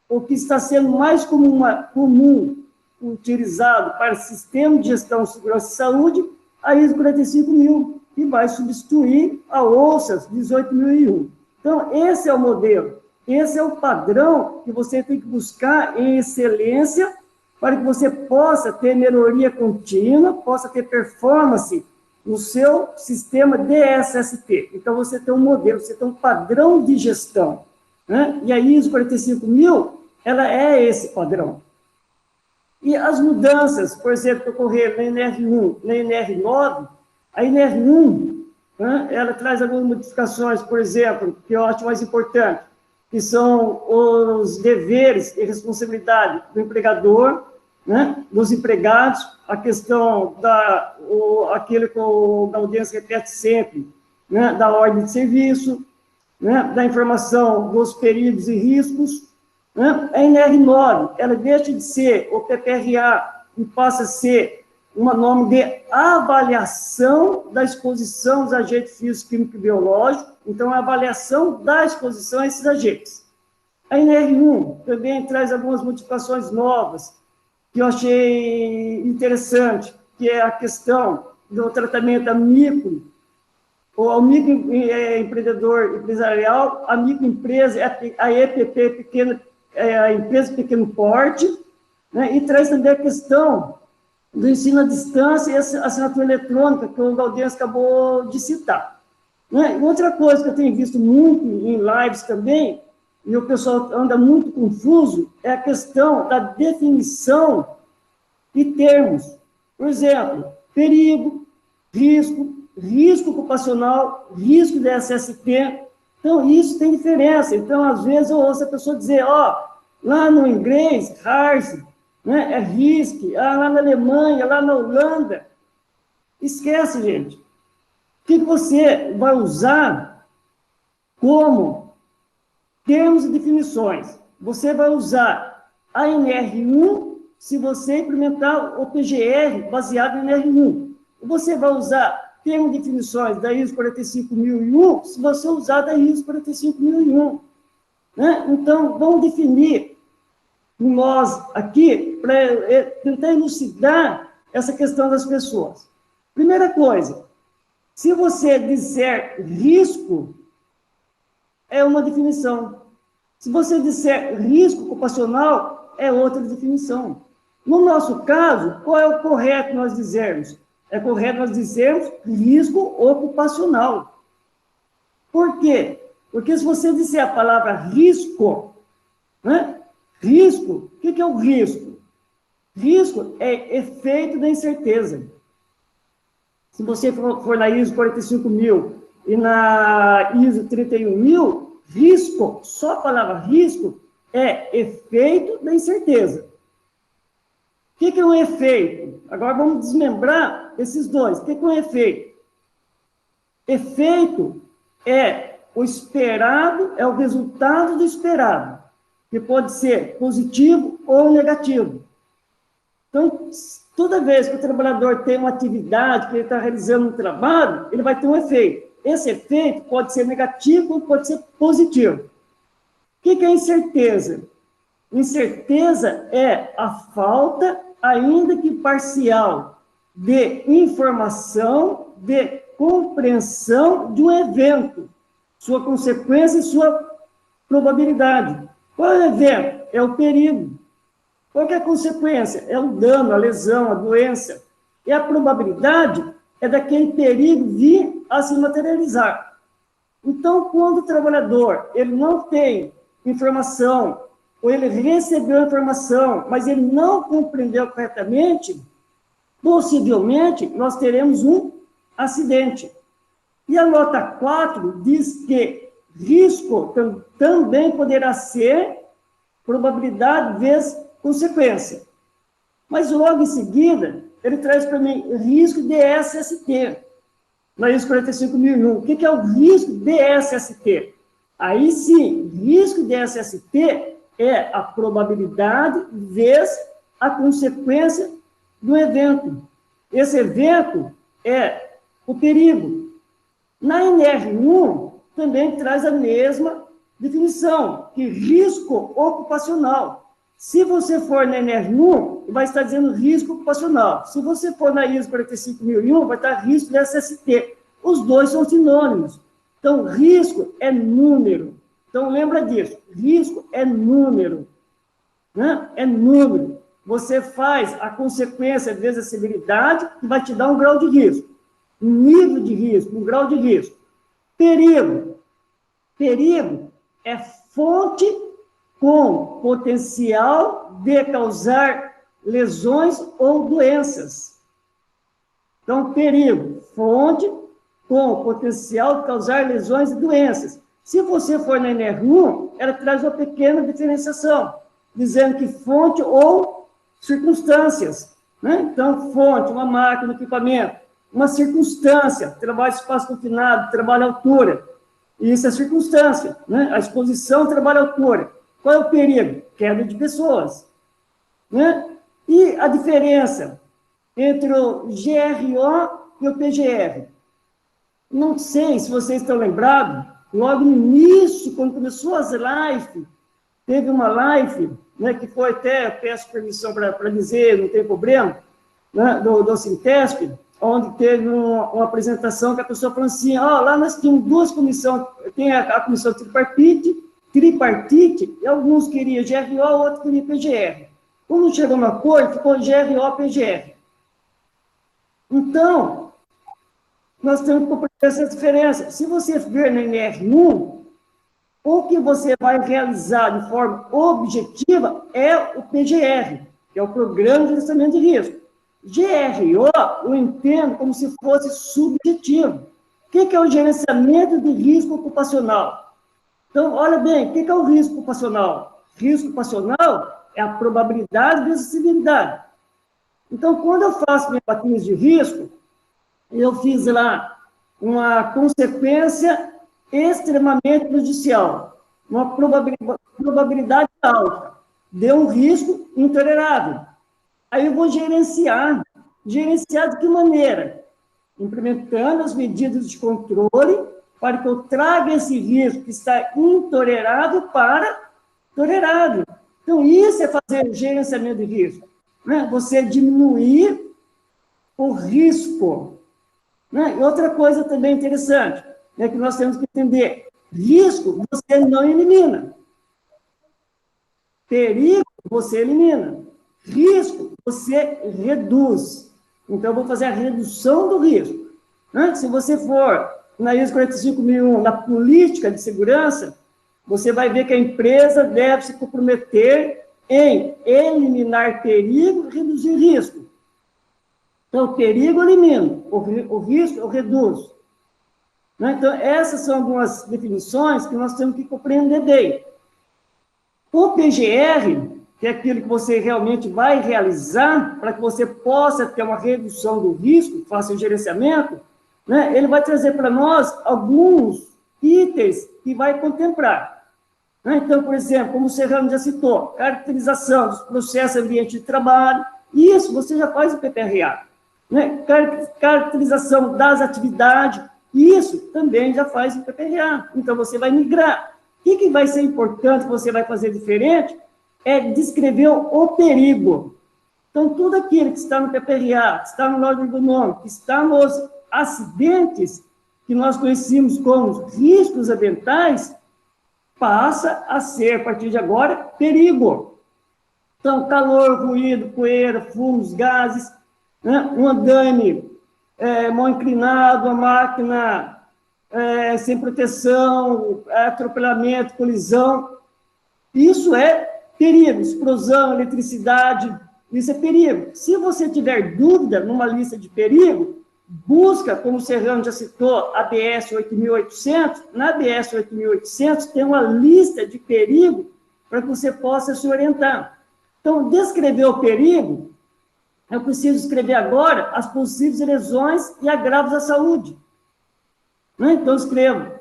o que está sendo mais comum utilizado para sistema de gestão, segurança e saúde, a ISO 45000, que vai substituir a OSAS 18001. Então, esse é o modelo, esse é o padrão que você tem que buscar em excelência para que você possa ter melhoria contínua, possa ter performance no seu sistema DSST. Então, você tem um modelo, você tem um padrão de gestão, né? E a ISO 45000, ela é esse padrão. E as mudanças, por exemplo, que ocorreram na NR1, na NR9, a NR1, né, ela traz algumas modificações, por exemplo, que eu acho mais importante, que são os deveres e responsabilidade do empregador, né, dos empregados, a questão aquilo que o Gaudense repete sempre, né, da ordem de serviço, né, da informação dos perigos e riscos, né. A NR9, ela deixa de ser o PPRA e passa a ser um nome de avaliação da exposição dos agentes físicos, químicos e biológicos, então a avaliação da exposição a esses agentes. A NR1 também traz algumas modificações novas, que eu achei interessante, que é a questão do tratamento a micro, ou ao microempreendedor empresarial, a microempresa, a EPP, a empresa de pequeno porte, né, e traz também a questão do ensino à distância e a assinatura eletrônica, que o Gaudense acabou de citar. Né? E outra coisa que eu tenho visto muito em lives também, e o pessoal anda muito confuso, é a questão da definição de termos. Por exemplo, perigo, risco ocupacional, risco de SST. Então, isso tem diferença. Então, às vezes, eu ouço a pessoa dizer, lá no inglês, HARS, né, é RISC, lá na Alemanha, lá na Holanda. Esquece, gente. O que você vai usar como termos e definições? Você vai usar a NR1 se você implementar o PGR baseado em NR1. Você vai usar termos e definições da ISO 45001 se você usar da ISO 45001. Né? Então, vamos definir nós aqui para tentar elucidar essa questão das pessoas. Primeira coisa, se você disser risco, é uma definição. Se você disser risco ocupacional, é outra definição. No nosso caso, qual é o correto nós dizermos? É correto nós dizermos risco ocupacional. Por quê? Porque se você disser a palavra risco, né? Risco, o que é o risco? Risco é efeito da incerteza. Se você for na ISO 45000 e na ISO 31000, risco, só a palavra risco, é efeito da incerteza. O que é um efeito? Agora vamos desmembrar esses dois. O que é um efeito? Efeito é o esperado, é o resultado do esperado, que pode ser positivo ou negativo. Então, toda vez que o trabalhador tem uma atividade, que ele está realizando um trabalho, ele vai ter um efeito. Esse efeito pode ser negativo ou pode ser positivo. O que é incerteza? Incerteza é a falta, ainda que parcial, de informação, de compreensão de um evento, sua consequência e sua probabilidade. Qual é o evento? É o perigo. Qual é a consequência? É o dano, a lesão, a doença. E a probabilidade é daquele perigo vir a se materializar. Então, quando o trabalhador ele não tem informação, ou ele recebeu informação, mas ele não compreendeu corretamente, possivelmente nós teremos um acidente. E a nota 4 diz que risco também poderá ser probabilidade vezes consequência. Mas logo em seguida, ele traz para mim risco de SST, na ISO 45001. O que é o risco de SST? Aí sim, risco de SST é a probabilidade vezes a consequência do evento. Esse evento é o perigo. Na NR1, também traz a mesma definição, que risco ocupacional. Se você for na NR1, vai estar dizendo risco ocupacional. Se você for na ISO 45001, vai estar risco de SST. Os dois são sinônimos. Então, risco é número. Então, lembra disso. Risco é número. Né? É número. Você faz a consequência vezes a severidade que vai te dar um grau de risco. Um nível de risco, um grau de risco. Perigo. Perigo é fonte com potencial de causar lesões ou doenças. Então, perigo, fonte com potencial de causar lesões e doenças. Se você for na NR1, ela traz uma pequena diferenciação, dizendo que fonte ou circunstâncias. Né? Então, fonte, uma máquina, um equipamento, uma circunstância, trabalho em espaço confinado, trabalho à altura. Isso é circunstância, né? A exposição, trabalho à altura. Qual é o perigo? Queda de pessoas. Né? E a diferença entre o GRO e o PGR? Não sei se vocês estão lembrados, logo no início, quando começou as lives, teve uma live, né, que foi até, peço permissão para dizer, não tem problema, né, do Sintesp, onde teve uma apresentação que a pessoa falou assim, lá nós temos duas comissões, tem a comissão tripartite, e alguns queriam GRO, outros queriam PGR. Quando chegou no acordo, ficou GRO, PGR. Então, nós temos que compreender essa diferença. Se você ver na NR1, o que você vai realizar de forma objetiva é o PGR, que é o Programa de Gerenciamento de Risco. GRO, eu entendo como se fosse subjetivo. O que é o gerenciamento de risco ocupacional? Então, olha bem, o que é o risco ocupacional? Risco ocupacional é a probabilidade vezes a severidade. Então, quando eu faço minha matriz de risco, eu fiz lá uma consequência extremamente prejudicial, uma probabilidade alta, deu um risco intolerável. Aí eu vou gerenciar. Gerenciar de que maneira? Implementando as medidas de controle para que eu traga esse risco que está intolerável para tolerável. Então, isso é fazer gerenciamento de risco. Né? Você diminuir o risco. Né? E outra coisa também interessante, né, que nós temos que entender, risco você não elimina. Perigo você elimina. Risco você reduz. Então, eu vou fazer a redução do risco. Né? Se você for na ISO 45001, na política de segurança, você vai ver que a empresa deve se comprometer em eliminar perigo e reduzir risco. Então, o perigo eu elimino, o risco eu reduzo. Né? Então, essas são algumas definições que nós temos que compreender bem. O PGR, que é aquilo que você realmente vai realizar para que você possa ter uma redução do risco, faça o gerenciamento, né? Ele vai trazer para nós alguns itens que vai contemplar. Né? Então, por exemplo, como o Serrano já citou, caracterização dos processos ambiente de trabalho, isso você já faz o PPRA. Né? Caracterização das atividades, isso também já faz o PPRA. Então, você vai migrar. O que vai ser importante, que você vai fazer diferente, é descrever o perigo. Então, tudo aquilo que está no PPRA, que está no Norte Ergonômico, que está nos acidentes, que nós conhecemos como riscos ambientais, passa a ser, a partir de agora, perigo. Então, calor, ruído, poeira, fumos, gases, né? Um andaime mal inclinado, a máquina sem proteção, atropelamento, colisão. Isso é perigo, explosão, eletricidade, isso é perigo. Se você tiver dúvida numa lista de perigo, busca, como o Serrano já citou, a BS 8800. Na BS 8800 tem uma lista de perigo para que você possa se orientar. Então, descrever o perigo, eu preciso escrever agora as possíveis lesões e agravos à saúde. Então, escrevo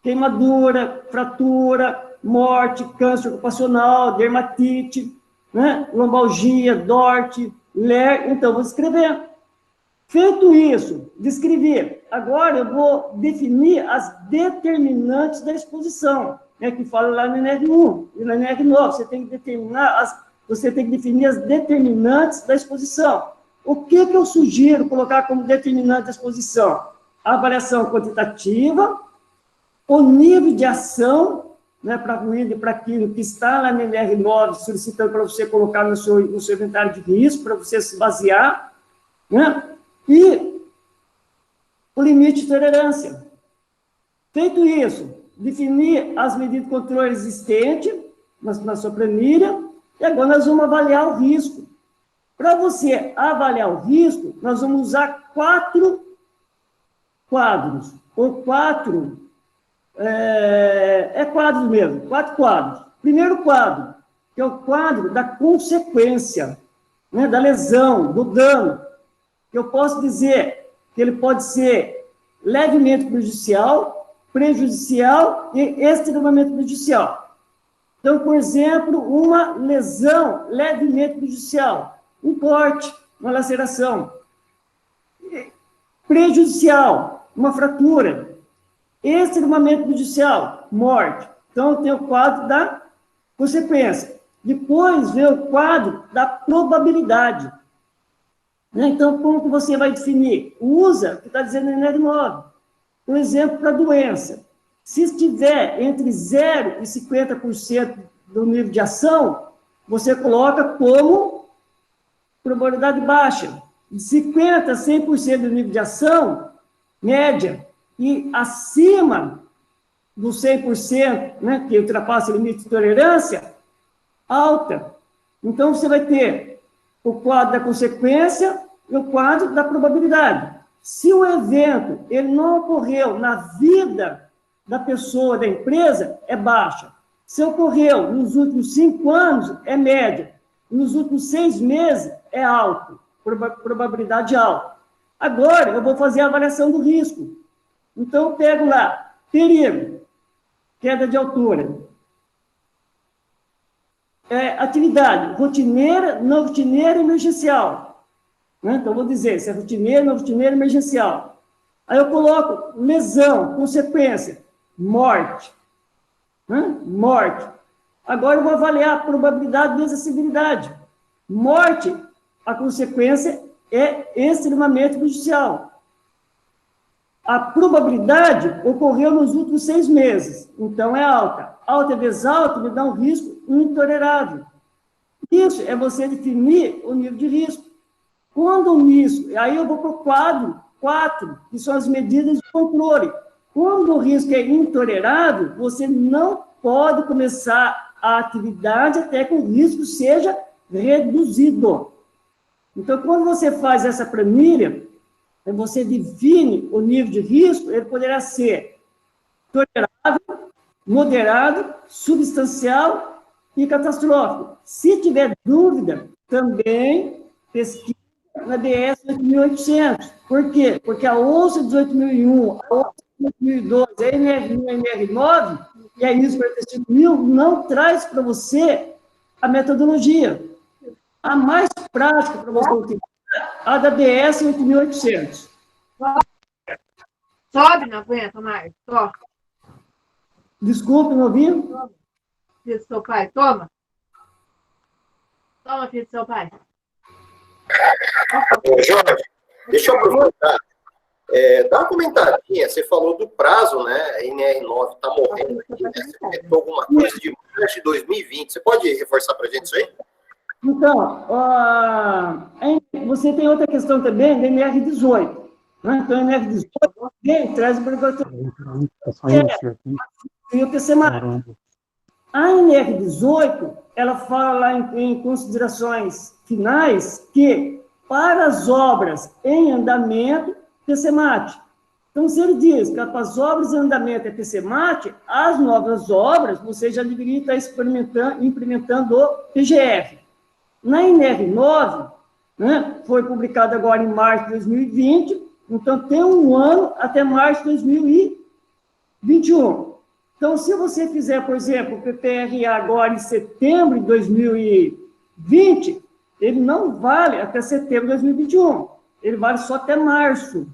queimadura, fratura, morte, câncer ocupacional, dermatite, lombalgia, dorte, LER. Então, vou escrever. Feito isso, descrever, agora eu vou definir as determinantes da exposição, que fala lá no NR1 e no NR9. Você tem que definir as determinantes da exposição. O que eu sugiro colocar como determinante da exposição? A avaliação quantitativa, o nível de ação, para ruído e para aquilo que está lá no NR9, solicitando para você colocar no seu inventário de risco, para você se basear, e o limite de tolerância. Feito isso, definir as medidas de controle existentes na sua planilha, e agora nós vamos avaliar o risco. Para você avaliar o risco, nós vamos usar 4 quadros, ou 4 quadros mesmo, 4 quadros. Primeiro quadro, que é o quadro da consequência, da lesão, do dano, que eu posso dizer que ele pode ser levemente prejudicial e extremamente prejudicial. Então, por exemplo, uma lesão levemente prejudicial, um corte, uma laceração. Prejudicial, uma fratura. Extremamente prejudicial, morte. Então, tem o quadro da consequência. Depois vem o quadro da probabilidade. Então, como que você vai definir? Usa o que está dizendo no NR9. Por exemplo, para doença. Se estiver entre 0 e 50% do nível de ação, você coloca como probabilidade baixa. De 50% a 100% do nível de ação, média. E acima do 100%, que ultrapassa o limite de tolerância, alta. Então, você vai ter o quadro da consequência e o quadro da probabilidade. Se o evento ele não ocorreu na vida da pessoa, da empresa, é baixa. Se ocorreu nos últimos 5 anos, é média. Nos últimos 6 meses, é alto. Probabilidade alta. Agora, eu vou fazer a avaliação do risco. Então, eu pego lá, perigo, queda de altura. Atividade rotineira, não rotineira e emergencial. Então, vou dizer se é rotineira, não rotineira e emergencial. Aí eu coloco lesão, consequência, morte. Morte. Agora eu vou avaliar a probabilidade vezes a severidade. Morte, a consequência é extremamente prejudicial. A probabilidade ocorreu nos últimos 6 meses, então é alta. Alta vezes alta me dá um risco intolerável. Isso é você definir o nível de risco. Quando nisso, aí eu vou para o quadro 4, que são as medidas de controle. Quando o risco é intolerável, você não pode começar a atividade até que o risco seja reduzido. Então, quando você faz essa planilha, você define o nível de risco, ele poderá ser tolerável, moderado, substancial e catastrófico. Se tiver dúvida, também pesquisa na BS 8800. Por quê? Porque a ONCE 18001, a ONCE 2012, a NR1 e a NR9, e a ISO 45000, não traz para você a metodologia. A mais prática para você utilizar a da BS 8800. Sobe, não aguenta mais. Sobe. Desculpe, não ouvi? Filho do seu pai, toma. Toma, filho do seu pai. Ô, Jorge, deixa eu aproveitar. Dá uma comentadinha, você falou do prazo, né? A NR9 está morrendo aqui, né? Você comentou alguma coisa de março de 2020. Você pode reforçar para a gente isso aí? Então, você tem outra questão também da NR18. Então, a NR18 traz o e o PCMA. A NR18, ela fala lá em considerações finais que, para as obras em andamento, TCMAT. Então, se ele diz que para as obras em andamento é TCMAT, as novas obras você já deveria estar implementando o PGR. Na NR9, né, foi publicado agora em março de 2020, então tem um ano até março de 2021. Então, se você fizer, por exemplo, o PPRA agora em setembro de 2020, ele não vale até setembro de 2021, ele vale só até março.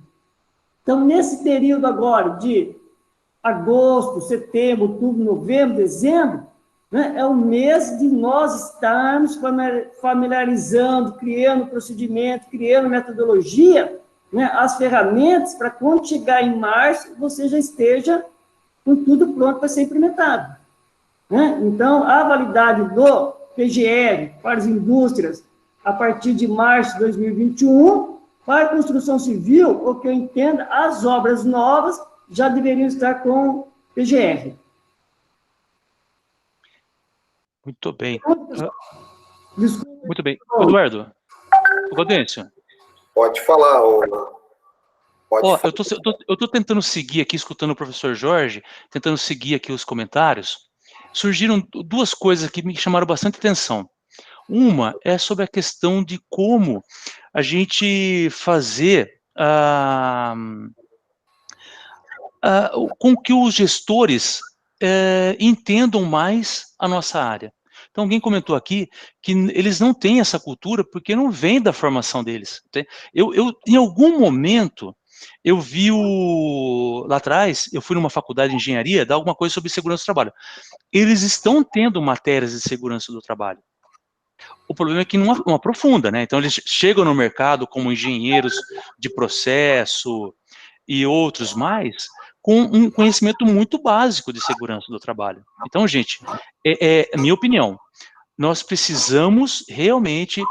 Então, nesse período agora de agosto, setembro, outubro, novembro, dezembro, né, é o mês de nós estarmos familiarizando, criando procedimento, criando metodologia, né, as ferramentas para quando chegar em março, você já esteja com tudo pronto para ser implementado. Né? Então, a validade do PGR para as indústrias a partir de março de 2021, para a construção civil, o que eu entendo, as obras novas já deveriam estar com PGR. Muito bem. Desculpa. Muito bem. Eduardo, Gaudêncio. Pode falar, eu estou tentando seguir aqui, escutando o professor Jorge, tentando seguir aqui os comentários. Surgiram duas coisas que me chamaram bastante atenção. Uma é sobre a questão de como a gente fazer com que os gestores entendam mais a nossa área. Então, alguém comentou aqui que eles não têm essa cultura porque não vem da formação deles. Em algum momento, eu vi lá atrás, eu fui numa faculdade de engenharia, dar alguma coisa sobre segurança do trabalho. Eles estão tendo matérias de segurança do trabalho. O problema é que não aprofunda, né? Então, eles chegam no mercado como engenheiros de processo e outros mais, com um conhecimento muito básico de segurança do trabalho. Então, gente, minha opinião, nós precisamos realmente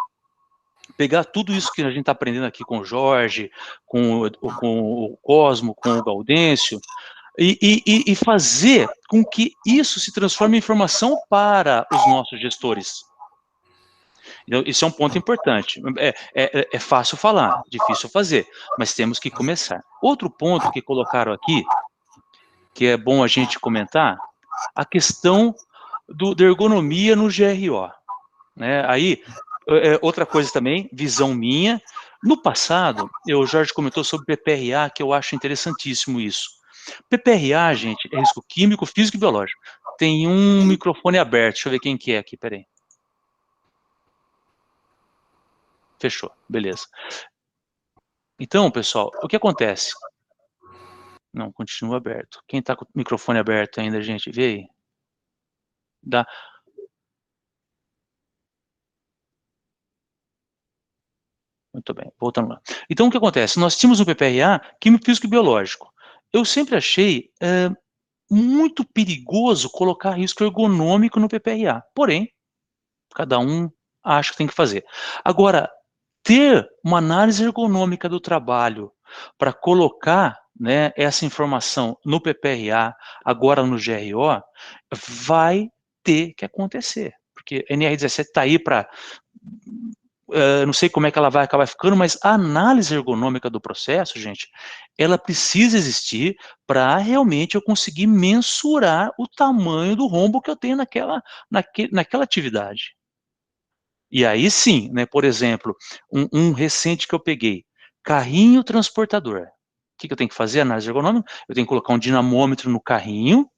pegar tudo isso que a gente está aprendendo aqui com o Jorge, com o Cosmo, com o Gaudêncio, e fazer com que isso se transforme em informação para os nossos gestores. Então, isso é um ponto importante. É fácil falar, difícil fazer, mas temos que começar. Outro ponto que colocaram aqui, que é bom a gente comentar, a questão da ergonomia no GRO. Né? Aí, outra coisa também, visão minha, no passado, o Jorge comentou sobre PPRA, que eu acho interessantíssimo isso. PPRA, gente, é risco químico, físico e biológico. Tem um microfone aberto, deixa eu ver quem que é aqui, peraí. Fechou, beleza. Então, pessoal, o que acontece? Não, continua aberto. Quem está com o microfone aberto ainda, gente, vê aí. Dá. Muito bem, voltando lá. Então, o que acontece? Nós tínhamos um PPRA, químico, físico e biológico. Eu sempre achei muito perigoso colocar risco ergonômico no PPRA. Porém, cada um acha que tem que fazer. Agora, ter uma análise ergonômica do trabalho para colocar, né, essa informação no PPRA, agora no GRO, vai ter que acontecer. Porque a NR17 está aí para... não sei como é que ela vai acabar ficando, mas a análise ergonômica do processo, gente, ela precisa existir para realmente eu conseguir mensurar o tamanho do rombo que eu tenho naquela atividade. E aí sim, né, por exemplo, um recente que eu peguei, carrinho transportador. O que eu tenho que fazer? Análise ergonômica, eu tenho que colocar um dinamômetro no carrinho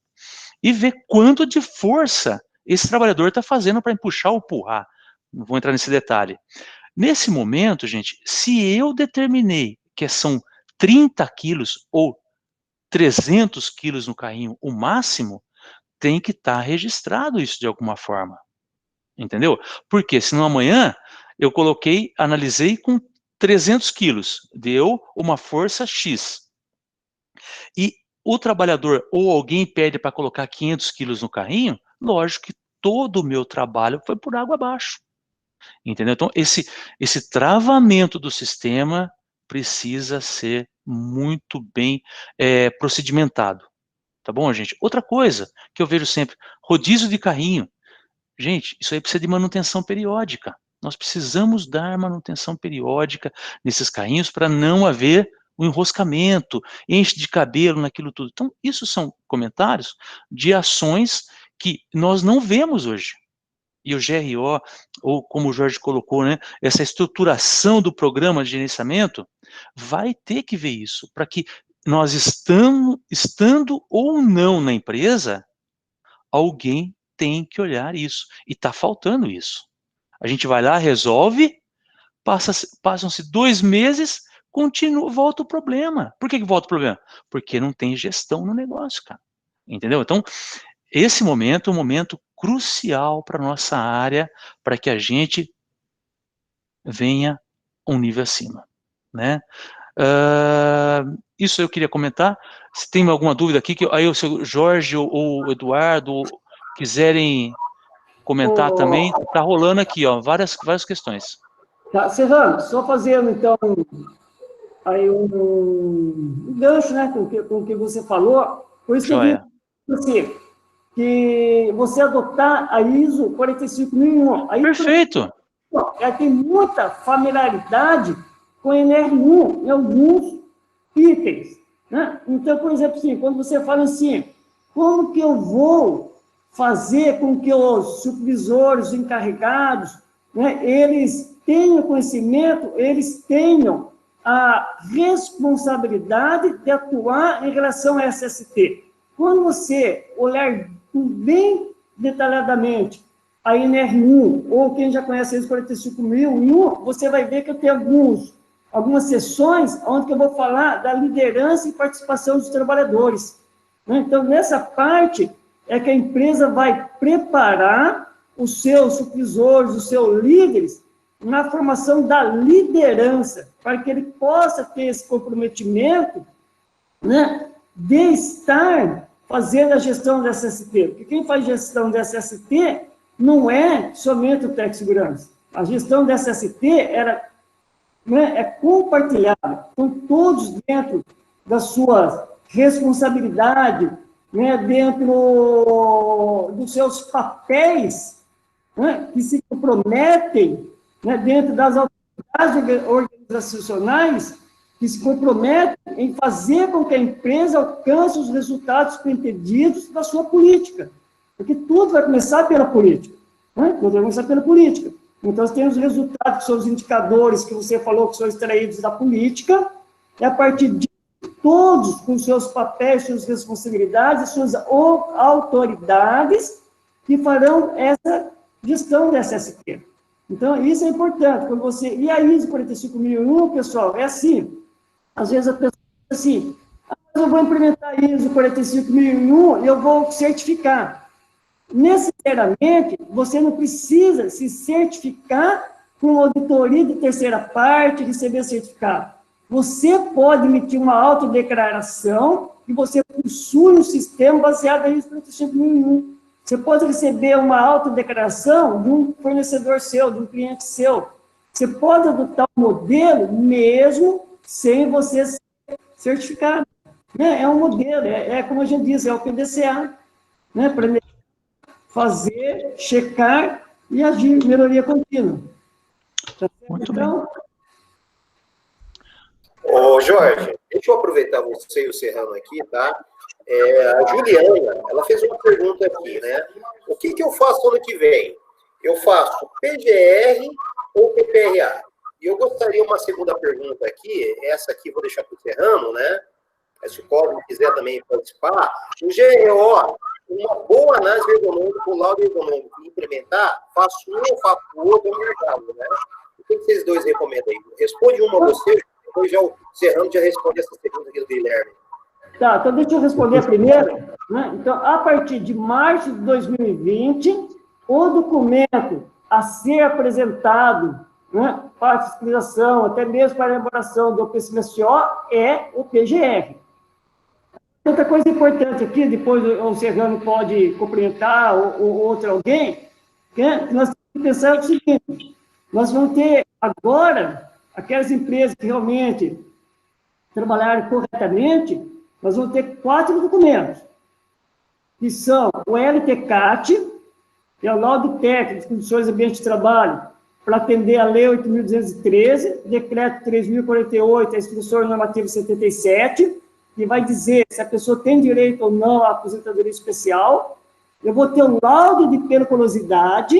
e ver quanto de força esse trabalhador está fazendo para empuxar ou empurrar. Não vou entrar nesse detalhe. Nesse momento, gente, se eu determinei que são 30 quilos ou 300 quilos no carrinho o máximo, tem que estar registrado isso de alguma forma. Entendeu? Porque senão amanhã eu analisei com 300 quilos, deu uma força X. E o trabalhador ou alguém pede para colocar 500 quilos no carrinho, lógico que todo o meu trabalho foi por água abaixo. Entendeu? Então, esse travamento do sistema precisa ser muito bem procedimentado. tá bom, gente? Outra coisa que eu vejo sempre, rodízio de carrinho. Gente, isso aí precisa de manutenção periódica. Nós precisamos dar manutenção periódica nesses carrinhos para não haver o enroscamento, enche de cabelo naquilo tudo. Então, isso são comentários de ações que nós não vemos hoje. E o GRO, ou como o Jorge colocou, né, essa estruturação do programa de gerenciamento, vai ter que ver isso, para que nós estando ou não na empresa, alguém tem que olhar isso. E está faltando isso. A gente vai lá, resolve, passam-se 2 meses, volta o problema. Por que volta o problema? Porque não tem gestão no negócio, cara. Entendeu? Então, esse momento é um momento crucial para a nossa área, para que a gente venha um nível acima, né? Isso eu queria comentar. Se tem alguma dúvida aqui, que aí o seu Jorge ou o Eduardo quiserem comentar também, tá rolando aqui, ó, várias questões. Tá, Serrano, só fazendo, então, aí um gancho, né, com o que você falou, por isso que eu disse que você adotar a ISO 45001. Aí, perfeito! Tem muita familiaridade com a NR1 em alguns itens, né? Então, por exemplo, assim, quando você fala assim, como que eu vou fazer com que os supervisores, os encarregados, né, eles tenham conhecimento, eles tenham a responsabilidade de atuar em relação a SST. Quando você olhar bem detalhadamente a NR1, ou quem já conhece a ISO 45001, você vai ver que eu tenho algumas sessões onde eu vou falar da liderança e participação dos trabalhadores. Então, nessa parte, é que a empresa vai preparar os seus supervisores, os seus líderes, na formação da liderança, para que ele possa ter esse comprometimento, né, de estar fazendo a gestão da SST. Porque quem faz gestão da SST não é somente o técnico de segurança. A gestão da SST é compartilhada, com todos dentro da sua responsabilidade, né, dentro dos seus papéis, né, que se comprometem, né, dentro das autoridades organizacionais, que se comprometem em fazer com que a empresa alcance os resultados pretendidos da sua política. Porque tudo vai começar pela política. Né? Tudo vai começar pela política. Então, nós temos os resultados, que são os indicadores que você falou que são extraídos da política, e a partir de todos com seus papéis, suas responsabilidades, suas autoridades, que farão essa gestão da SST. Então, isso é importante. Quando você... E a ISO 45001, pessoal, é assim. Às vezes a pessoa diz assim, eu vou implementar a ISO 45001 e eu vou certificar. Necessariamente, você não precisa se certificar com auditoria de terceira parte, receber certificado. Você pode emitir uma autodeclaração e você possui um sistema baseado em ISO 45001. Você pode receber uma autodeclaração de um fornecedor seu, de um cliente seu. Você pode adotar um modelo mesmo sem você ser certificado. É um modelo, como a gente diz, é o PDCA. Né? Para fazer, checar e agir, melhoria contínua. Muito então, bem. Ô, Jorge, deixa eu aproveitar você e o Serrano aqui, tá? A Juliana, ela fez uma pergunta aqui, né? O que eu faço ano que vem? Eu faço PGR ou PPRA? E eu gostaria uma segunda pergunta aqui, essa aqui vou deixar para o Serrano, né? Se o Cosmo quiser também participar. O GRO, uma boa análise ergonômica, o laudo ergonômico, implementar, faço um ou faço o outro no mercado, né? O que vocês dois recomendam aí? Responde uma a você, depois já o Serrano já responde essa pergunta aqui do Guilherme. Tá, então deixa eu responder primeiro. Né? Então, a partir de março de 2020, o documento a ser apresentado, né, para a fiscalização, até mesmo para a elaboração do PCMSO, é o PGR. Outra coisa importante aqui, depois o Serrano pode complementar, ou outro alguém, que nós temos que pensar o seguinte, nós vamos ter agora, aquelas empresas que realmente trabalharem corretamente, nós vamos ter 4 documentos. que são o LTCAT, que é o laudo técnico de condições de ambiente de trabalho, para atender a Lei 8.213, Decreto 3.048, a Instrução Normativa 77, que vai dizer se a pessoa tem direito ou não à aposentadoria especial. Eu vou ter o laudo de periculosidade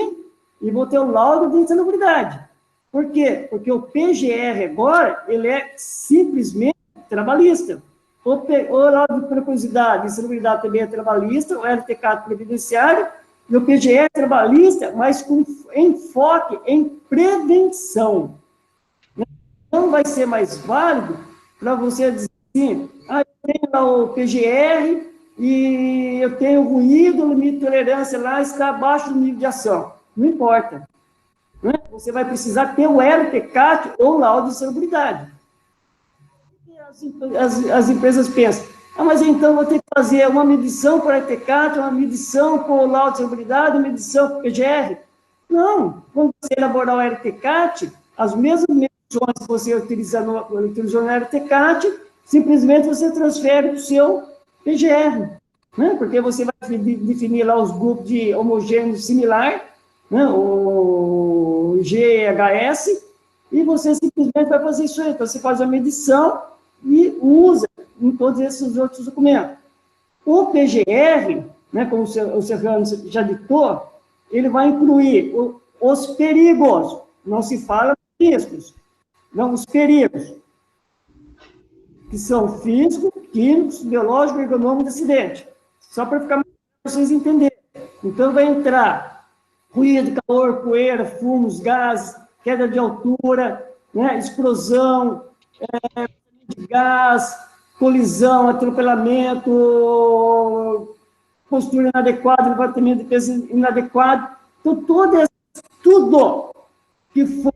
e vou ter o laudo de insalubridade. Por quê? Porque o PGR agora, ele é simplesmente trabalhista. O laudo de periculosidade e insalubridade também é trabalhista, o LTCAT previdenciário, e o PGR é trabalhista, mas com enfoque em prevenção. Não vai ser mais válido para você dizer assim, eu tenho lá o PGR e eu tenho ruído, o limite de tolerância lá está abaixo do nível de ação. Não importa. Né? Você vai precisar ter o LTCAT ou o laudo de insalubridade. As empresas pensam, mas então vou ter que fazer uma medição para o LTCAT, uma medição com o laudo de insalubridade, uma medição com o PGR. Não, quando você elaborar o LTCAT, as mesmas medições que você utilizou no LTCAT, simplesmente você transfere para o seu PGR, né? Porque você vai definir lá os grupos de homogêneo similar, né? O GHS, e você simplesmente vai fazer isso aí. Então, você faz a medição e usa em todos esses outros documentos. O PGR, né, como o Serrano já ditou, ele vai incluir os perigos, não se fala riscos, não, os perigos, que são físicos, químicos, biológicos, ergonômicos do acidente. Só para ficar mais para vocês entenderem. Então, vai entrar ruído, calor, poeira, fumos, gases, queda de altura, né, explosão, de gás, colisão, atropelamento, postura inadequada, levantamento de peso inadequado. Então, tudo que for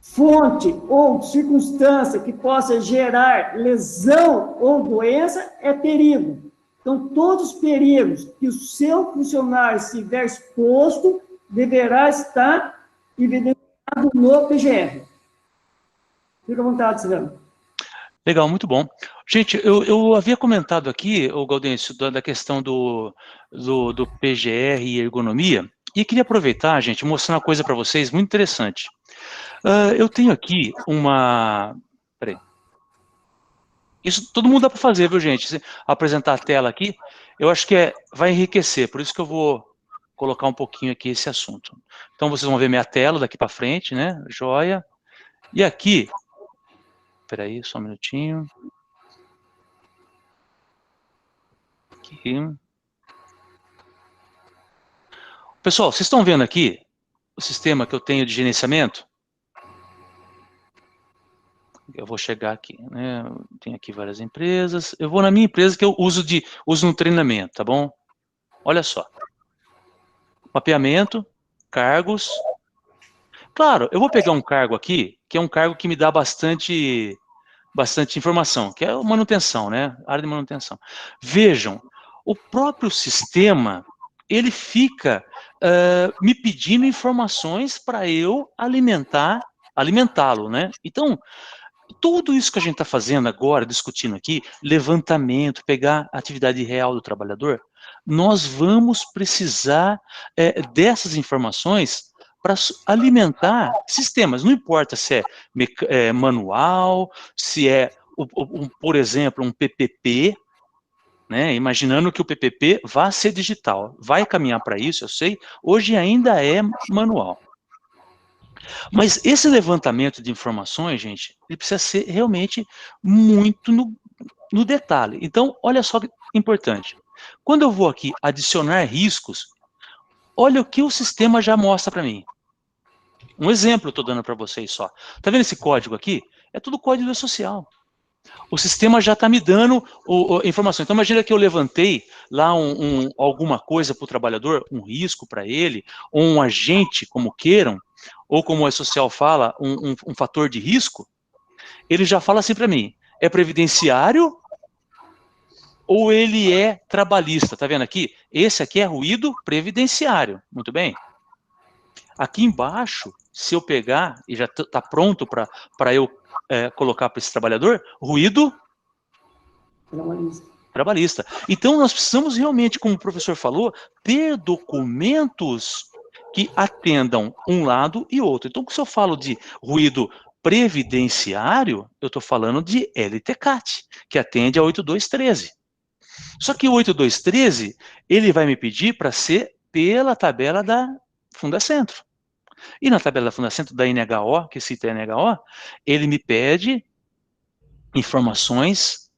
fonte ou circunstância que possa gerar lesão ou doença é perigo. Então, todos os perigos que o seu funcionário estiver exposto deverá estar evidenciado no PGR. Fica à vontade, Silvano. Legal, muito bom. Gente, eu havia comentado aqui, o Gaudêncio, da questão do PGR e ergonomia, e queria aproveitar, gente, mostrar uma coisa para vocês muito interessante. Eu tenho aqui uma... Peraí. Isso todo mundo dá para fazer, viu, gente? Apresentar a tela aqui, eu acho que vai enriquecer, por isso que eu vou colocar um pouquinho aqui esse assunto. Então, vocês vão ver minha tela daqui para frente, né? Joia. E aqui... Peraí, só um minutinho. Aqui. Pessoal, vocês estão vendo aqui o sistema que eu tenho de gerenciamento? Eu vou chegar aqui, né? Tem aqui várias empresas. Eu vou na minha empresa que eu uso no treinamento, tá bom? Olha só. Mapeamento, cargos. Claro, eu vou pegar um cargo aqui, que é um cargo que me dá bastante informação, que é a manutenção, né? Área de manutenção. Vejam, o próprio sistema, ele fica me pedindo informações para eu alimentá-lo, né? Então, tudo isso que a gente está fazendo agora, discutindo aqui, levantamento, pegar a atividade real do trabalhador, nós vamos precisar dessas informações para alimentar sistemas. Não importa se é manual, se é, por exemplo, um PPP, né? Imaginando que o PPP vá ser digital. Vai caminhar para isso, eu sei, hoje ainda é manual. Mas esse levantamento de informações, gente, ele precisa ser realmente muito no detalhe. Então, olha só que importante. Quando eu vou aqui adicionar riscos, olha o que o sistema já mostra para mim. Um exemplo eu estou dando para vocês só. Está vendo esse código aqui? É tudo código social. O sistema já está me dando informação. Então, imagina que eu levantei lá alguma coisa para o trabalhador, um risco para ele, ou um agente, como queiram, ou como a social fala, um fator de risco. Ele já fala assim para mim, é previdenciário ou ele é trabalhista? Tá vendo aqui? Esse aqui é ruído previdenciário. Muito bem. Aqui embaixo, se eu pegar, e já está pronto para eu colocar para esse trabalhador, ruído trabalhista. Então, nós precisamos realmente, como o professor falou, ter documentos que atendam um lado e outro. Então, se eu falo de ruído previdenciário, eu estou falando de LTCAT, que atende a 8213. Só que o 8213, ele vai me pedir para ser pela tabela da Fundacentro. E na tabela da Fundacentro da NHO, que cita a NHO, ele me pede informações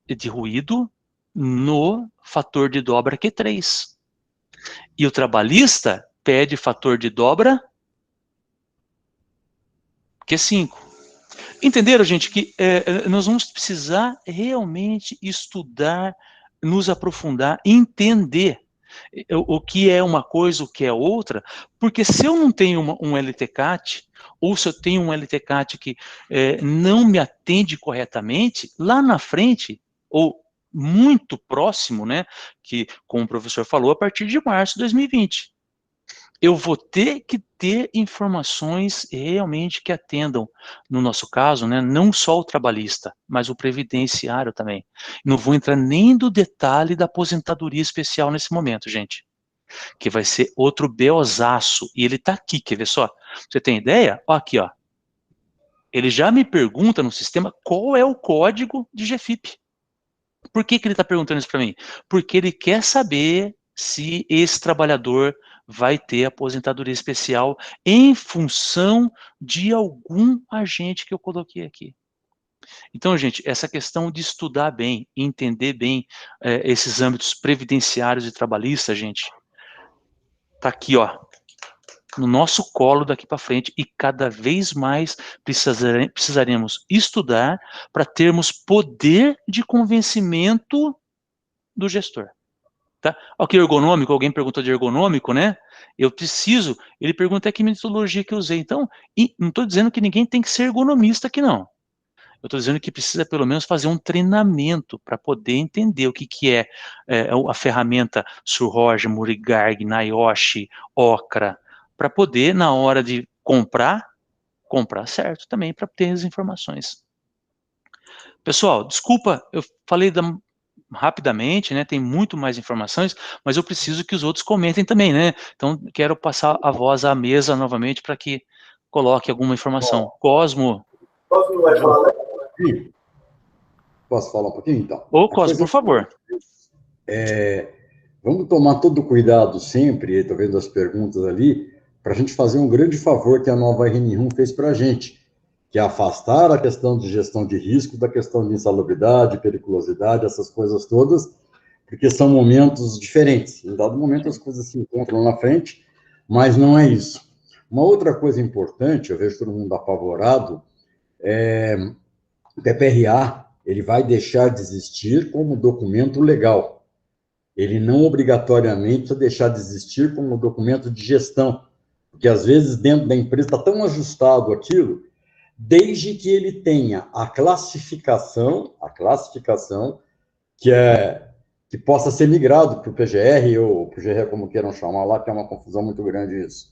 de ruído no fator de dobra Q3. E o trabalhista pede fator de dobra Q5. Entenderam, gente, que nós vamos precisar realmente estudar, nos aprofundar, entender o que é uma coisa, o que é outra, porque se eu não tenho um LTCAT, ou se eu tenho um LTCAT que não me atende corretamente, lá na frente, ou muito próximo, né, que, como o professor falou, a partir de março de 2020, eu vou ter que ter informações realmente que atendam, no nosso caso, né, não só o trabalhista, mas o previdenciário também. Não vou entrar nem do detalhe da aposentadoria especial nesse momento, gente, que vai ser outro beozaço, e ele tá aqui, quer ver só? Você tem ideia? Ó, aqui, ó. Ele já me pergunta no sistema qual é o código de GFIP. Por que ele está perguntando isso para mim? Porque ele quer saber se esse trabalhador vai ter aposentadoria especial em função de algum agente que eu coloquei aqui. Então, gente, essa questão de estudar bem, entender bem esses âmbitos previdenciários e trabalhistas, gente, tá aqui, ó, no nosso colo daqui para frente, e cada vez mais precisaremos estudar para termos poder de convencimento do gestor. Tá? Ok, ergonômico, alguém perguntou de ergonômico, né? Eu preciso, ele pergunta que metodologia que eu usei. Então, não estou dizendo que ninguém tem que ser ergonomista aqui, não. Eu estou dizendo que precisa pelo menos fazer um treinamento para poder entender o que é a ferramenta Surroge, Murigarg, Nayoshi, Okra, para poder, na hora de comprar certo também, para ter as informações. Pessoal, desculpa, eu falei rapidamente, né, tem muito mais informações, mas eu preciso que os outros comentem também, né? Então, quero passar a voz à mesa novamente para que coloque alguma informação. Cosmo. Cosmo vai falar, né? Posso falar um pouquinho, então? Ô, Cosmo, por favor. Vamos tomar todo o cuidado sempre, estou vendo as perguntas ali, para a gente fazer um grande favor que a nova RN1 fez para a gente, que é afastar a questão de gestão de risco da questão de insalubridade, periculosidade, essas coisas todas, porque são momentos diferentes. Em dado momento as coisas se encontram na frente, mas não é isso. Uma outra coisa importante, eu vejo todo mundo apavorado, o PPRA, ele vai deixar de existir como documento legal. Ele não obrigatoriamente precisa deixar de existir como documento de gestão, porque às vezes dentro da empresa está tão ajustado aquilo, desde que ele tenha a classificação que possa ser migrado para o PGR ou para o GR, como queiram chamar lá, que é uma confusão muito grande isso.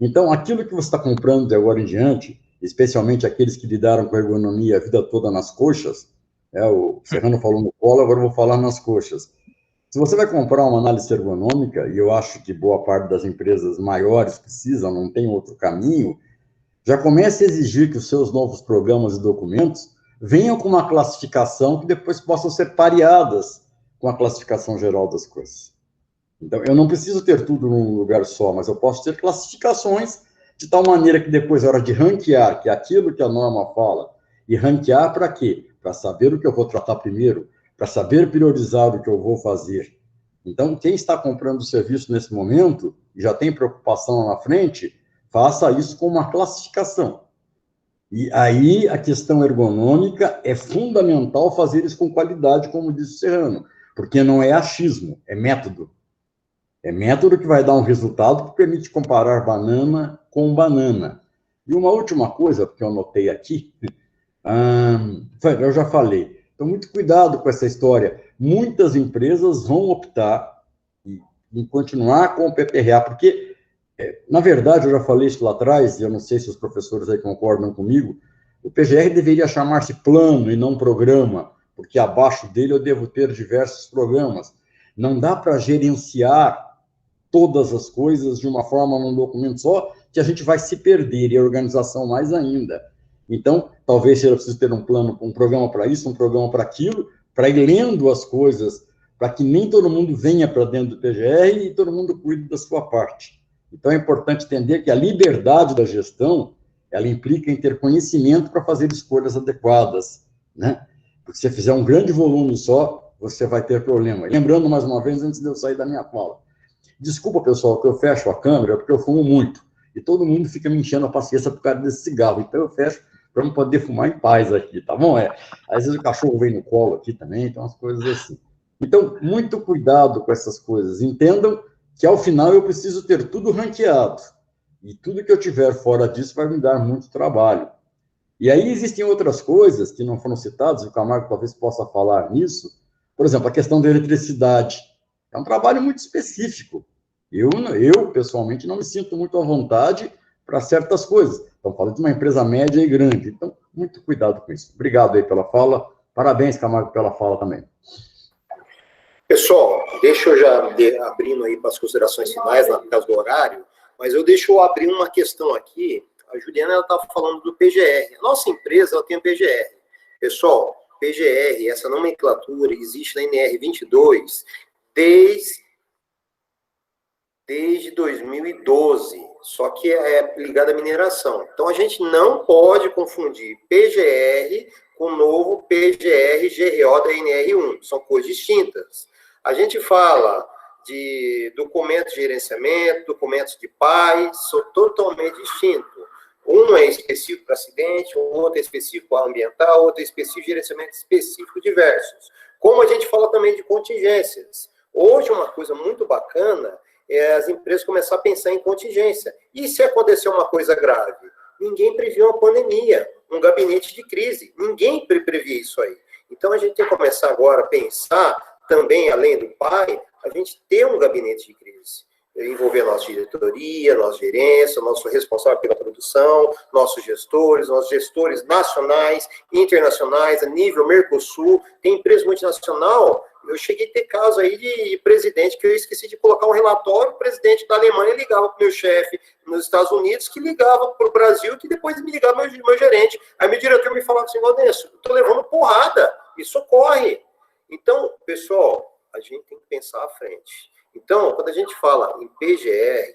Então, aquilo que você está comprando de agora em diante, especialmente aqueles que lidaram com a ergonomia a vida toda nas coxas, o Serrano falou no colo, agora eu vou falar nas coxas. Se você vai comprar uma análise ergonômica, e eu acho que boa parte das empresas maiores precisam, não tem outro caminho, já comece a exigir que os seus novos programas e documentos venham com uma classificação que depois possam ser pareadas com a classificação geral das coisas. Então, eu não preciso ter tudo num lugar só, mas eu posso ter classificações de tal maneira que depois, na hora de ranquear, que é aquilo que a norma fala, e ranquear para quê? Para saber o que eu vou tratar primeiro, para saber priorizar o que eu vou fazer. Então, quem está comprando o serviço nesse momento, e já tem preocupação lá na frente, faça isso com uma classificação. E aí, a questão ergonômica é fundamental fazer isso com qualidade, como disse o Serrano, porque não é achismo, é método. É método que vai dar um resultado que permite comparar banana com banana. E uma última coisa, que eu anotei aqui, eu já falei, então muito cuidado com essa história. Muitas empresas vão optar em continuar com o PPRA, porque, na verdade, eu já falei isso lá atrás, e eu não sei se os professores aí concordam comigo, o PGR deveria chamar-se plano e não programa, porque abaixo dele eu devo ter diversos programas. Não dá para gerenciar todas as coisas de uma forma num documento só, que a gente vai se perder, e a organização mais ainda. Então, talvez seja preciso ter um plano, um programa para isso, um programa para aquilo, para ir lendo as coisas, para que nem todo mundo venha para dentro do PGR e todo mundo cuide da sua parte. Então, é importante entender que a liberdade da gestão, ela implica em ter conhecimento para fazer escolhas adequadas, né? Porque se você fizer um grande volume só, você vai ter problema. E lembrando, mais uma vez, antes de eu sair da minha fala, desculpa, pessoal, que eu fecho a câmera, porque eu fumo muito, e todo mundo fica me enchendo a paciência por causa desse cigarro, então eu fecho para não poder fumar em paz aqui, tá bom? Às vezes o cachorro vem no colo aqui também, então as coisas assim. Então, muito cuidado com essas coisas. Entendam que, ao final, eu preciso ter tudo ranqueado. E tudo que eu tiver fora disso vai me dar muito trabalho. E aí existem outras coisas que não foram citadas, e o Camargo talvez possa falar nisso. Por exemplo, a questão da eletricidade. É um trabalho muito específico. Eu pessoalmente, não me sinto muito à vontade para certas coisas. Estamos falando de uma empresa média e grande. Então, muito cuidado com isso. Obrigado aí pela fala. Parabéns, Camargo, pela fala também. Pessoal, deixa eu já abrindo aí para as considerações finais, na casa do horário, mas deixa eu abrir uma questão aqui. A Juliana estava falando do PGR. A nossa empresa ela tem o PGR. Pessoal, PGR, essa nomenclatura existe na NR 22 desde 2012, só que é ligada à mineração. Então, a gente não pode confundir PGR com o novo PGR-GRO da NR1. São coisas distintas. A gente fala de documentos de gerenciamento, documentos de paz, são totalmente distintos. Um é específico para acidente, o outro é específico para ambiental, outro é específico de gerenciamento específico diversos. Como a gente fala também de contingências. Hoje, uma coisa muito bacana é as empresas começar a pensar em contingência. E se acontecer uma coisa grave? Ninguém previu uma pandemia, um gabinete de crise. Ninguém previa isso aí. Então, a gente tem que começar agora a pensar também, além do PAI, a gente ter um gabinete de crise. Envolver a nossa diretoria, nossa gerência, nosso responsável pela produção, nossos gestores nacionais, internacionais, a nível Mercosul. Tem empresa multinacional. Eu cheguei a ter caso aí de presidente que eu esqueci de colocar um relatório, o presidente da Alemanha ligava para o meu chefe nos Estados Unidos, que ligava para o Brasil, que depois me ligava meu gerente. Aí meu diretor me falava assim, Valdenso, eu estou levando porrada, isso ocorre. Então, pessoal, a gente tem que pensar à frente. Então, quando a gente fala em PGR,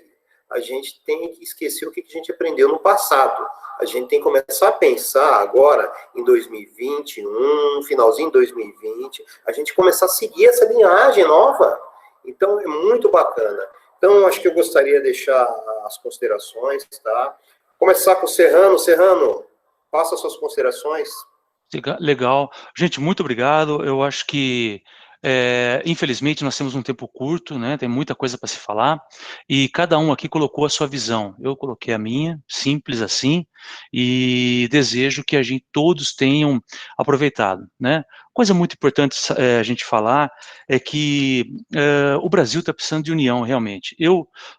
a gente tem que esquecer o que a gente aprendeu no passado. A gente tem que começar a pensar agora em 2021, finalzinho de 2020, a gente começar a seguir essa linhagem nova. Então, é muito bacana. Então, acho que eu gostaria de deixar as considerações, tá? Começar com o Serrano. Serrano, faça suas considerações. Legal. Gente, muito obrigado. Eu acho que, infelizmente, nós temos um tempo curto, né? Tem muita coisa para se falar, e cada um aqui colocou a sua visão. Eu coloquei a minha, simples assim, e desejo que todos tenham aproveitado, né? Coisa muito importante a gente falar é que o Brasil está precisando de união, realmente.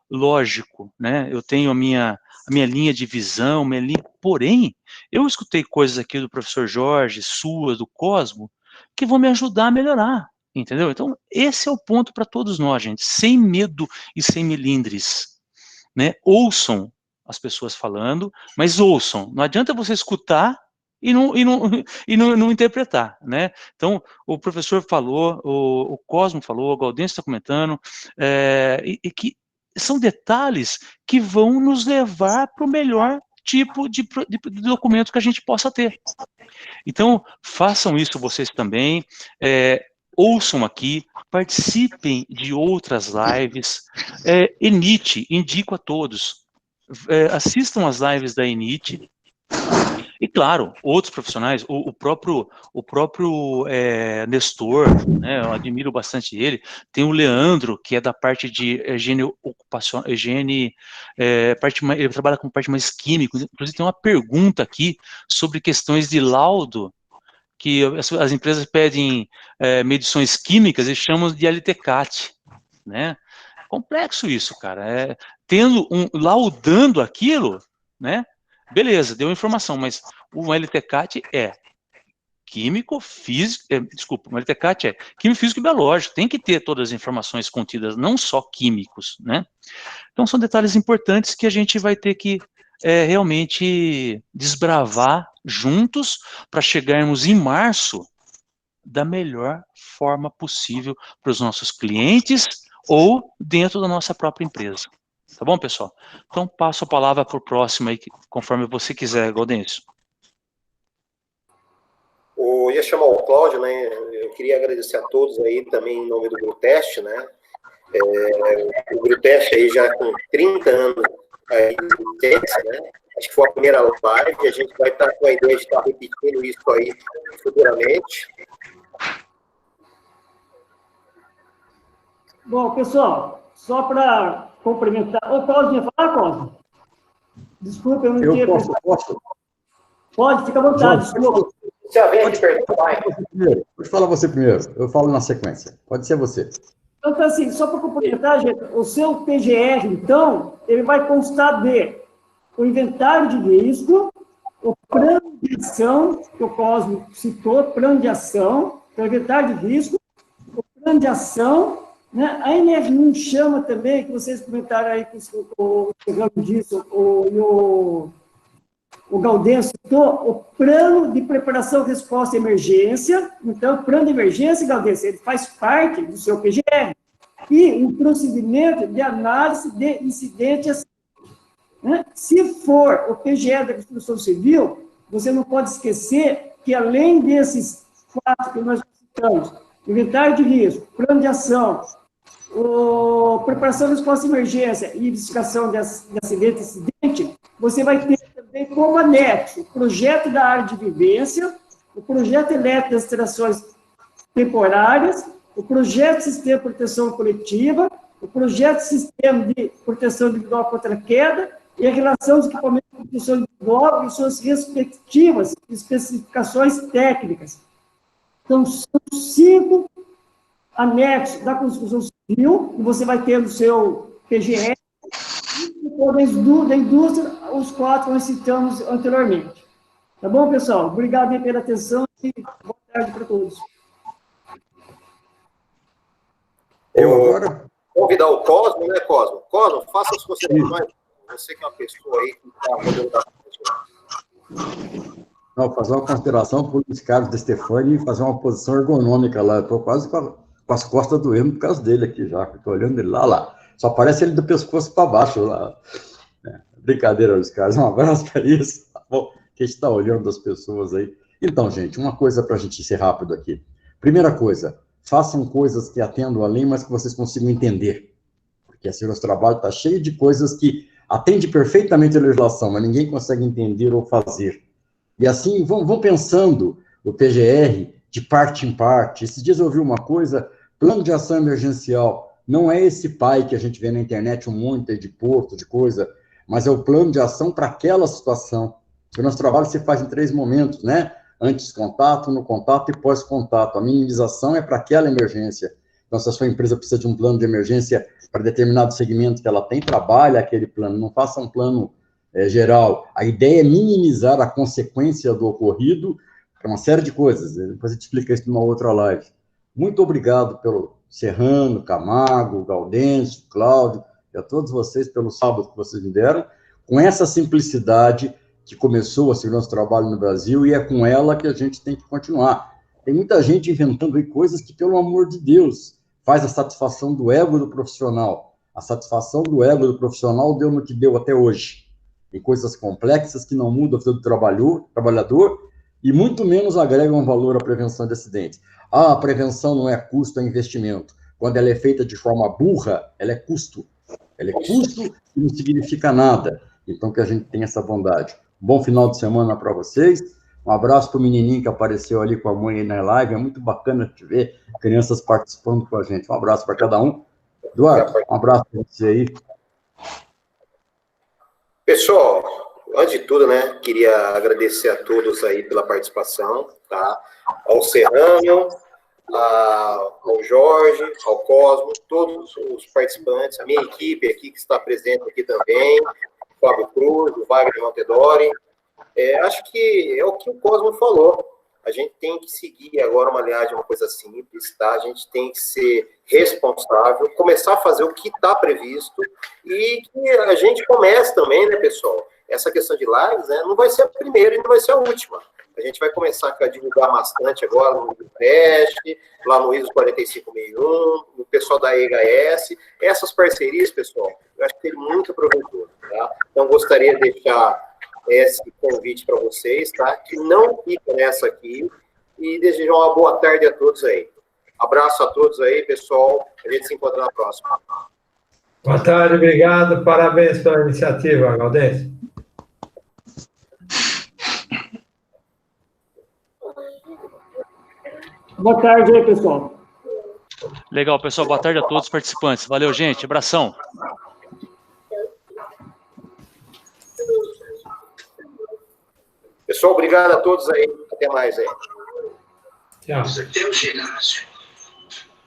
Lógico, né? Eu tenho a minha linha de visão, porém, eu escutei coisas aqui do professor Jorge, suas, do Cosmo, que vão me ajudar a melhorar, entendeu? Então, esse é o ponto para todos nós, gente, sem medo e sem melindres, né? Ouçam as pessoas falando, mas ouçam, não adianta você escutar e não interpretar, né? Então, o professor falou, o Cosmo falou, o Gaudêncio está comentando, e que são detalhes que vão nos levar para o melhor tipo de documento que a gente possa ter. Então, façam isso vocês também, ouçam aqui, participem de outras lives, ENIT, indico a todos, assistam as lives da ENIT, e claro, outros profissionais, o próprio Nestor, né, eu admiro bastante ele, tem o Leandro, que é da parte de higiene ocupacional, ele trabalha com parte mais química, inclusive tem uma pergunta aqui sobre questões de laudo, que as empresas pedem medições químicas e chamam de LTCAT, né? Complexo isso, cara, laudando aquilo, né? Beleza, deu informação, mas o LTCAT químico, físico, desculpa, Maritecat é químico, físico e biológico, tem que ter todas as informações contidas, não só químicos, né? Então são detalhes importantes que a gente vai ter que realmente desbravar juntos para chegarmos em março da melhor forma possível para os nossos clientes ou dentro da nossa própria empresa. Tá bom, pessoal? Então passo a palavra para o próximo aí, conforme você quiser, Gaudêncio. Eu ia chamar o Cláudio, né? Eu queria agradecer a todos aí também em nome do Grutest, né? O Grutest aí já com 30 anos aí de existência, né? Acho que foi a primeira live, a gente vai estar com a ideia de estar repetindo isso aí futuramente. Bom, pessoal, só para complementar. Ô, Cláudio, ia falar, Cláudio? Desculpa, eu não tinha... Posso? Pode, fica à vontade, desculpa. Pode falar você primeiro, eu falo na sequência. Pode ser você. Então, assim, só para complementar, gente, o seu PGR, então, ele vai constar de o inventário de risco, o plano de ação, que o Cosmo citou, plano de ação, o inventário de risco, o plano de ação, né? A NR1 chama também, que vocês comentaram aí, que o Fernando disse, o Gaudêncio citou, o plano de preparação e resposta à emergência. Então, o plano de emergência, Gaudêncio, ele faz parte do seu PGR. E um procedimento de análise de incidentes. Né? Se for o PGR da construção civil, você não pode esquecer que, além desses 4 que nós citamos, inventário de risco, plano de ação, preparação de resposta à emergência e investigação de acidente, você vai ter também como anexo o projeto da área de vivência, o projeto elétrico das instalações temporárias, o projeto de sistema de proteção coletiva, o projeto de sistema de proteção individual contra a queda e a relação dos equipamentos de proteção individual e suas respectivas especificações técnicas. Então, são 5 anexos da construção civil, que você vai ter no seu PGR, e da indústria, os 4 que nós citamos anteriormente. Tá bom, pessoal? Obrigado aí pela atenção e boa tarde para todos. Eu agora convidar o Cosmo, né, Cosmo? Cosmo, faça as considerações. Você que é uma pessoa aí que está podendo dar. Não, fazer uma consideração por Luiz Carlos de Stefani e fazer uma posição ergonômica lá. Estou quase com as costas doendo por causa dele aqui já. Estou olhando ele lá. Só aparece ele do pescoço para baixo lá. Brincadeira, Luiz Carlos. Um abraço para isso. Tá bom? Que a gente está olhando as pessoas aí. Então, gente, uma coisa para a gente ser rápido aqui. Primeira coisa, façam coisas que atendam a lei, mas que vocês consigam entender. Porque assim, o nosso trabalho está cheio de coisas que atende perfeitamente a legislação, mas ninguém consegue entender ou fazer. E assim, vão pensando o PGR de parte em parte. Esses dias eu ouvi uma coisa, plano de ação emergencial. Não é esse pai que a gente vê na internet um monte de posto, de coisa, mas é o plano de ação para aquela situação. O nosso trabalho se faz em 3 momentos, né? Antes contato, no contato e pós-contato. A minimização é para aquela emergência. Então, se a sua empresa precisa de um plano de emergência para determinado segmento que ela tem, trabalha aquele plano, não faça um plano geral. A ideia é minimizar a consequência do ocorrido para uma série de coisas. Depois a gente explica isso numa outra live. Muito obrigado pelo Serrano, Camargo, Gaudêncio, Cláudio, e a todos vocês pelo sábado que vocês me deram, com essa simplicidade que começou a ser nosso trabalho no Brasil, e é com ela que a gente tem que continuar. Tem muita gente inventando aí coisas que, pelo amor de Deus, faz a satisfação do ego do profissional. A satisfação do ego do profissional deu no que deu até hoje. Tem coisas complexas que não mudam a vida do trabalhador e muito menos agregam valor à prevenção de acidentes. A prevenção não é custo, é investimento. Quando ela é feita de forma burra, ela é custo. Ela é custo e não significa nada. Então, que a gente tenha essa bondade. Bom final de semana para vocês. Um abraço para o menininho que apareceu ali com a mãe aí na live. É muito bacana te ver crianças participando com a gente. Um abraço para cada um. Eduardo, um abraço para você aí. Pessoal, antes de tudo, né, queria agradecer a todos aí pela participação, tá? Ao Serrano, ao Jorge, ao Cosmo, todos os participantes, a minha equipe aqui que está presente aqui também, o Fábio Cruz, o Wagner Montedori. Acho que é o que o Cosmo falou. A gente tem que seguir agora uma linhagem, uma coisa simples, tá? A gente tem que ser responsável, começar a fazer o que está previsto e que a gente comece também, né, pessoal? Essa questão de lives, né, não vai ser a primeira e não vai ser a última. A gente vai começar a divulgar bastante agora no Prest, lá no ISO 4561, o pessoal da EHS. Essas parcerias, pessoal, eu acho que tem muito proveitoso, tá? Então, gostaria de deixar esse convite para vocês, tá? Que não fica nessa aqui e desejo uma boa tarde a todos aí. Abraço a todos aí, pessoal. A gente se encontra na próxima. Boa tarde, obrigado. Parabéns pela iniciativa, Gaudense. Boa tarde aí, pessoal. Legal, pessoal. Boa tarde a todos os participantes. Valeu, gente. Abração. Pessoal, obrigado a todos aí. Até mais aí. Tchau. Isso aqui é o ginásio.